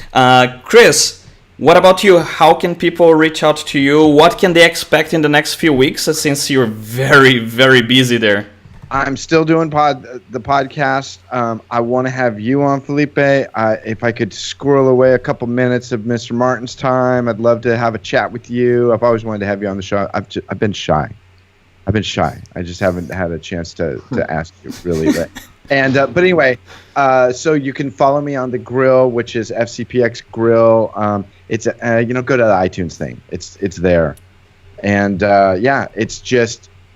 Chris, what about you? How can people reach out to you? What can they expect in the next few weeks, since you're very, very busy there? I'm still doing the podcast. I want to have you on, Felipe. If I could squirrel away a couple minutes of Mr. Martin's time, I'd love to have a chat with you. I've always wanted to have you on the show. I've been shy. I just haven't had a chance to ask you, really. But anyway, so you can follow me on the Grill, which is FCPX Grill. It's go to the iTunes thing. It's there, and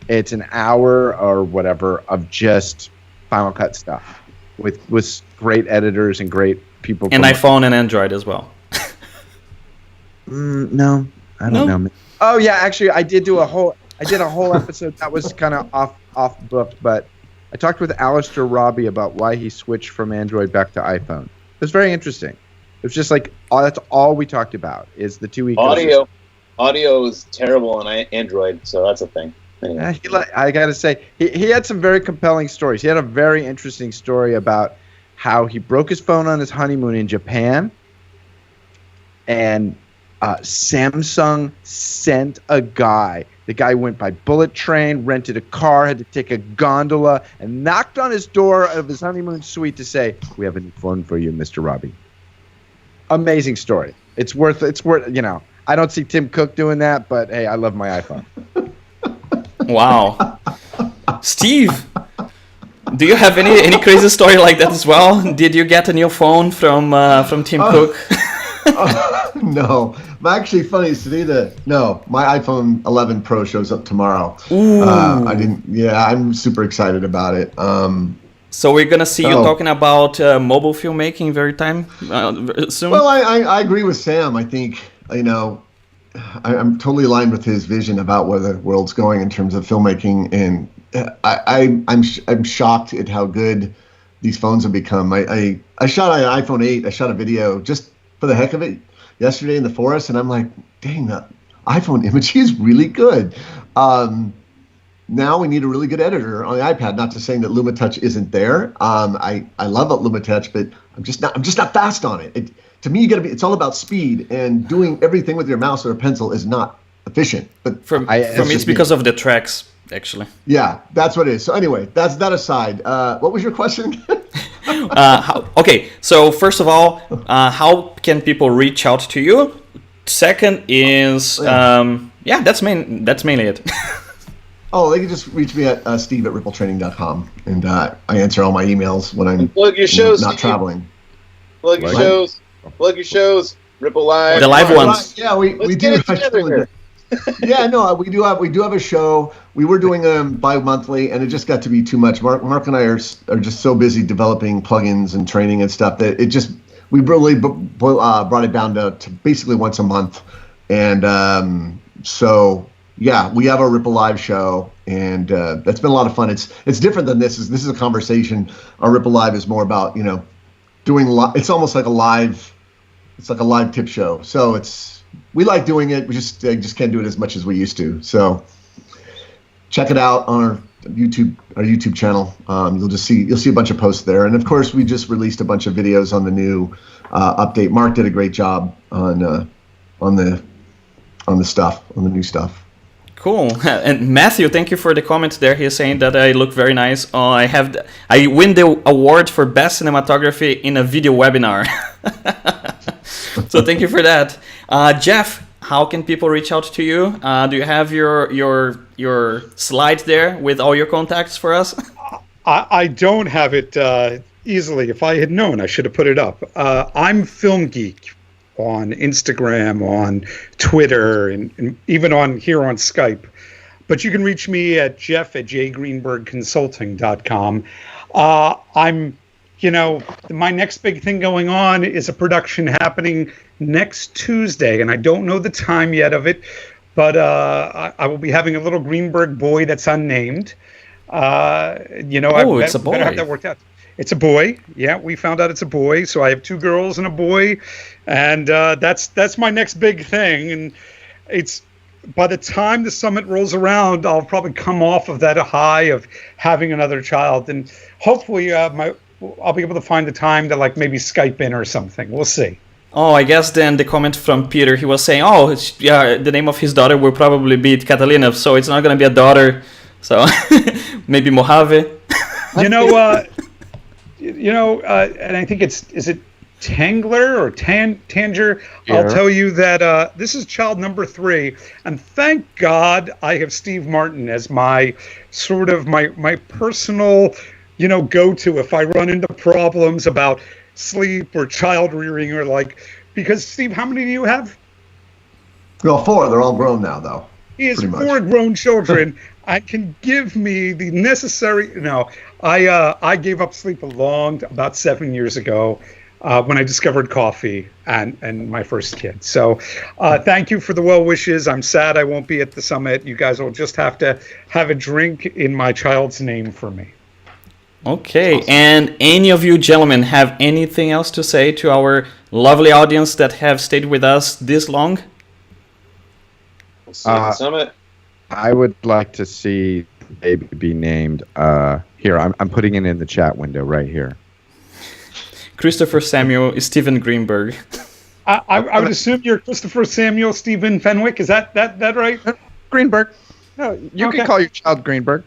it's an hour or whatever of just Final Cut stuff with great editors and great people. And iPhone and Android as well. No, I don't know. Oh yeah, actually, I did a whole episode that was kind of off booked, but I talked with Alistair Robbie about why he switched from Android back to iPhone. It was very interesting. It was just like that's all we talked about is the 2 ecosystems. Audio is terrible on Android, so that's a thing. Anyway. I gotta say, he had some very compelling stories. He had a very interesting story about how he broke his phone on his honeymoon in Japan, and Samsung sent a guy. The guy went by bullet train, rented a car, had to take a gondola, and knocked on his door of his honeymoon suite to say, "We have a new phone for you, Mr. Robbie." Amazing story. It's worth. I don't see Tim Cook doing that, but hey, I love my iPhone. Wow. Steve, do you have any crazy story like that as well? Did you get a new phone from Tim Cook? No. Actually, funny today. My iPhone 11 Pro shows up tomorrow. Ooh. I didn't. Yeah, I'm super excited about it. So we're gonna see you talking about mobile filmmaking very soon. Well, I agree with Sam. I think I'm totally aligned with his vision about where the world's going in terms of filmmaking, and I'm shocked at how good these phones have become. I shot an iPhone 8. I shot a video just for the heck of it yesterday in the forest, and I'm like, dang, the iPhone image is really good. Now we need a really good editor on the iPad. Not to say that LumaTouch isn't there. I love LumaTouch, but I'm just not fast on it. To me, it's all about speed, and doing everything with your mouse or a pencil is not efficient. But for me, it's because of the tracks, actually. Yeah, that's what it is. So anyway, that's that aside. What was your question? Okay, so first of all, how can people reach out to you? Second is, that's mainly it. Oh, they can just reach me at steve@rippletraining.com, and I answer all my emails when I'm your shows, not traveling. Plug your shows. Plug your shows. Ripple Live. The live ones. Yeah, we do. Yeah, no, we do have a show. We were doing them bi-monthly, and it just got to be too much. Mark and I are just so busy developing plugins and training and stuff that we really brought it down to basically once a month. And so yeah, we have our Ripple Live show, and that's been a lot of fun. It's different than this. This is a conversation. Our Ripple Live is more about doing. It's almost like a live. It's like a live tip show. So we like doing it. We just can't do it as much as we used to. So check it out on our YouTube channel. You'll see a bunch of posts there. And of course, we just released a bunch of videos on the new update. Mark did a great job on the new stuff. Cool. And Matthew, thank you for the comment there. He's saying that I look very nice. I win the award for best cinematography in a video webinar. So thank you for that. Jeff, how can people reach out to you? Do you have your slide there with all your contacts for us? I don't have it easily. If I had known, I should have put it up. I'm Film Geek on Instagram, on Twitter, and even on Skype. But you can reach me at jeff@jgreenbergconsulting.com. My next big thing going on is a production happening next Tuesday, and I don't know the time yet of it, but I will be having a little Greenberg boy that's unnamed. It's a boy. Better have that worked out. It's a boy. Yeah, we found out it's a boy. So I have 2 girls and a boy, and that's my next big thing. And it's by the time the summit rolls around, I'll probably come off of that high of having another child, and hopefully I'll be able to find the time to maybe Skype in or something. We'll see. Oh, I guess then the comment from Peter, he was saying, the name of his daughter will probably be Catalina, so it's not going to be a daughter. So maybe Mojave. And I think is it Tangler or Tanger? Yeah. I'll tell you that this is child number 3, and thank God I have Steve Martin as my sort of my personal, go-to if I run into problems about sleep or child rearing because Steve, how many do you have? Well, 4. They're all grown now, though. He has 4 grown children. I can give me the necessary. No, I gave up sleep about 7 years ago when I discovered coffee and my first kid. So thank you for the well wishes. I'm sad I won't be at the summit. You guys will just have to have a drink in my child's name for me. Okay, awesome. And any of you gentlemen have anything else to say to our lovely audience that have stayed with us this long? We'll see you at the summit. I would like to see the baby be named. Here, I'm putting it in the chat window right here. Christopher Samuel Steven Greenberg. I would assume you're Christopher Samuel Steven Fenwick. Is that right? Greenberg. No, you can call your child Greenberg.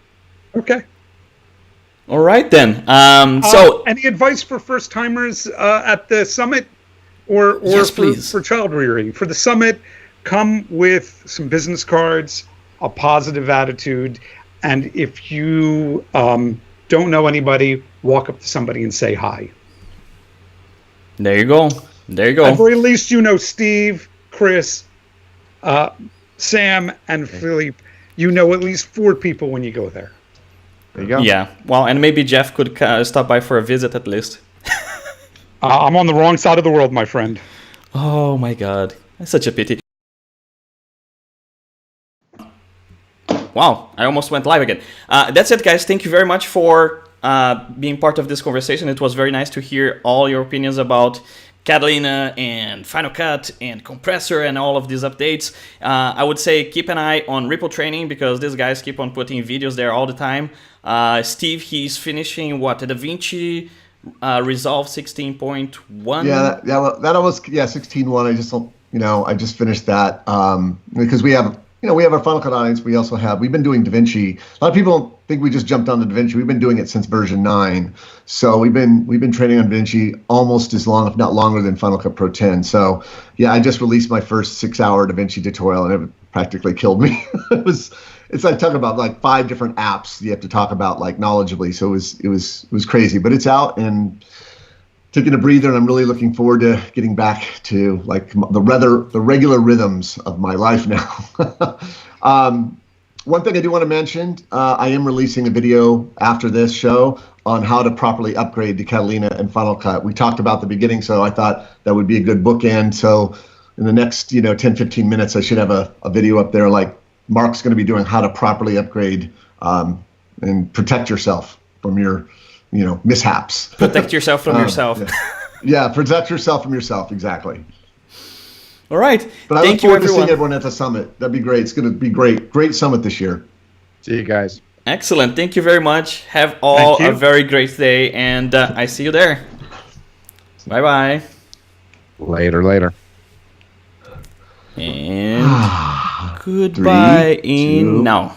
Okay. All right then. So, any advice for first timers at the summit, or yes, please. For child rearing? For the summit, come with some business cards, a positive attitude, and if you don't know anybody, walk up to somebody and say hi. There you go. At the very least, Steve, Chris, Sam, and Philippe. You know at least 4 people when you go there. There you go. Yeah. Well, and maybe Jeff could stop by for a visit at least. I'm on the wrong side of the world, my friend. Oh my God. That's such a pity. Wow, I almost went live again. That's it, guys. Thank you very much for being part of this conversation. It was very nice to hear all your opinions about Catalina and Final Cut and Compressor and all of these updates. I would say keep an eye on Ripple Training because these guys keep on putting videos there all the time. Steve, he's finishing the DaVinci Resolve 16.1. Yeah, that almost 16.1. I just finished that because we have our Final Cut audience. We've been doing DaVinci. A lot of people think we just jumped on the DaVinci. We've been doing it since version 9. So we've been training on DaVinci almost as long, if not longer, than Final Cut Pro 10. So yeah, I just released my first 6-hour DaVinci tutorial, and it practically killed me. It's like talking about 5 different apps you have to talk about knowledgeably. So it was crazy, but it's out, and taking a breather, and I'm really looking forward to getting back to like the regular rhythms of my life now. One thing I do want to mention, I am releasing a video after this show on how to properly upgrade to Catalina and Final Cut. We talked about the beginning, so I thought that would be a good bookend. So in the next 10, 15 minutes, I should have a video up there like Mark's going to be doing how to properly upgrade and protect yourself from your mishaps. Protect yourself from yourself. Yeah, protect yourself from yourself, exactly. All right. But I look forward to seeing everyone at the summit. That'd be great. It's going to be great. Great summit this year. See you guys. Excellent. Thank you very much. Have all a very great day, and I see you there. Bye-bye. Later. And goodbye 3, 2, now.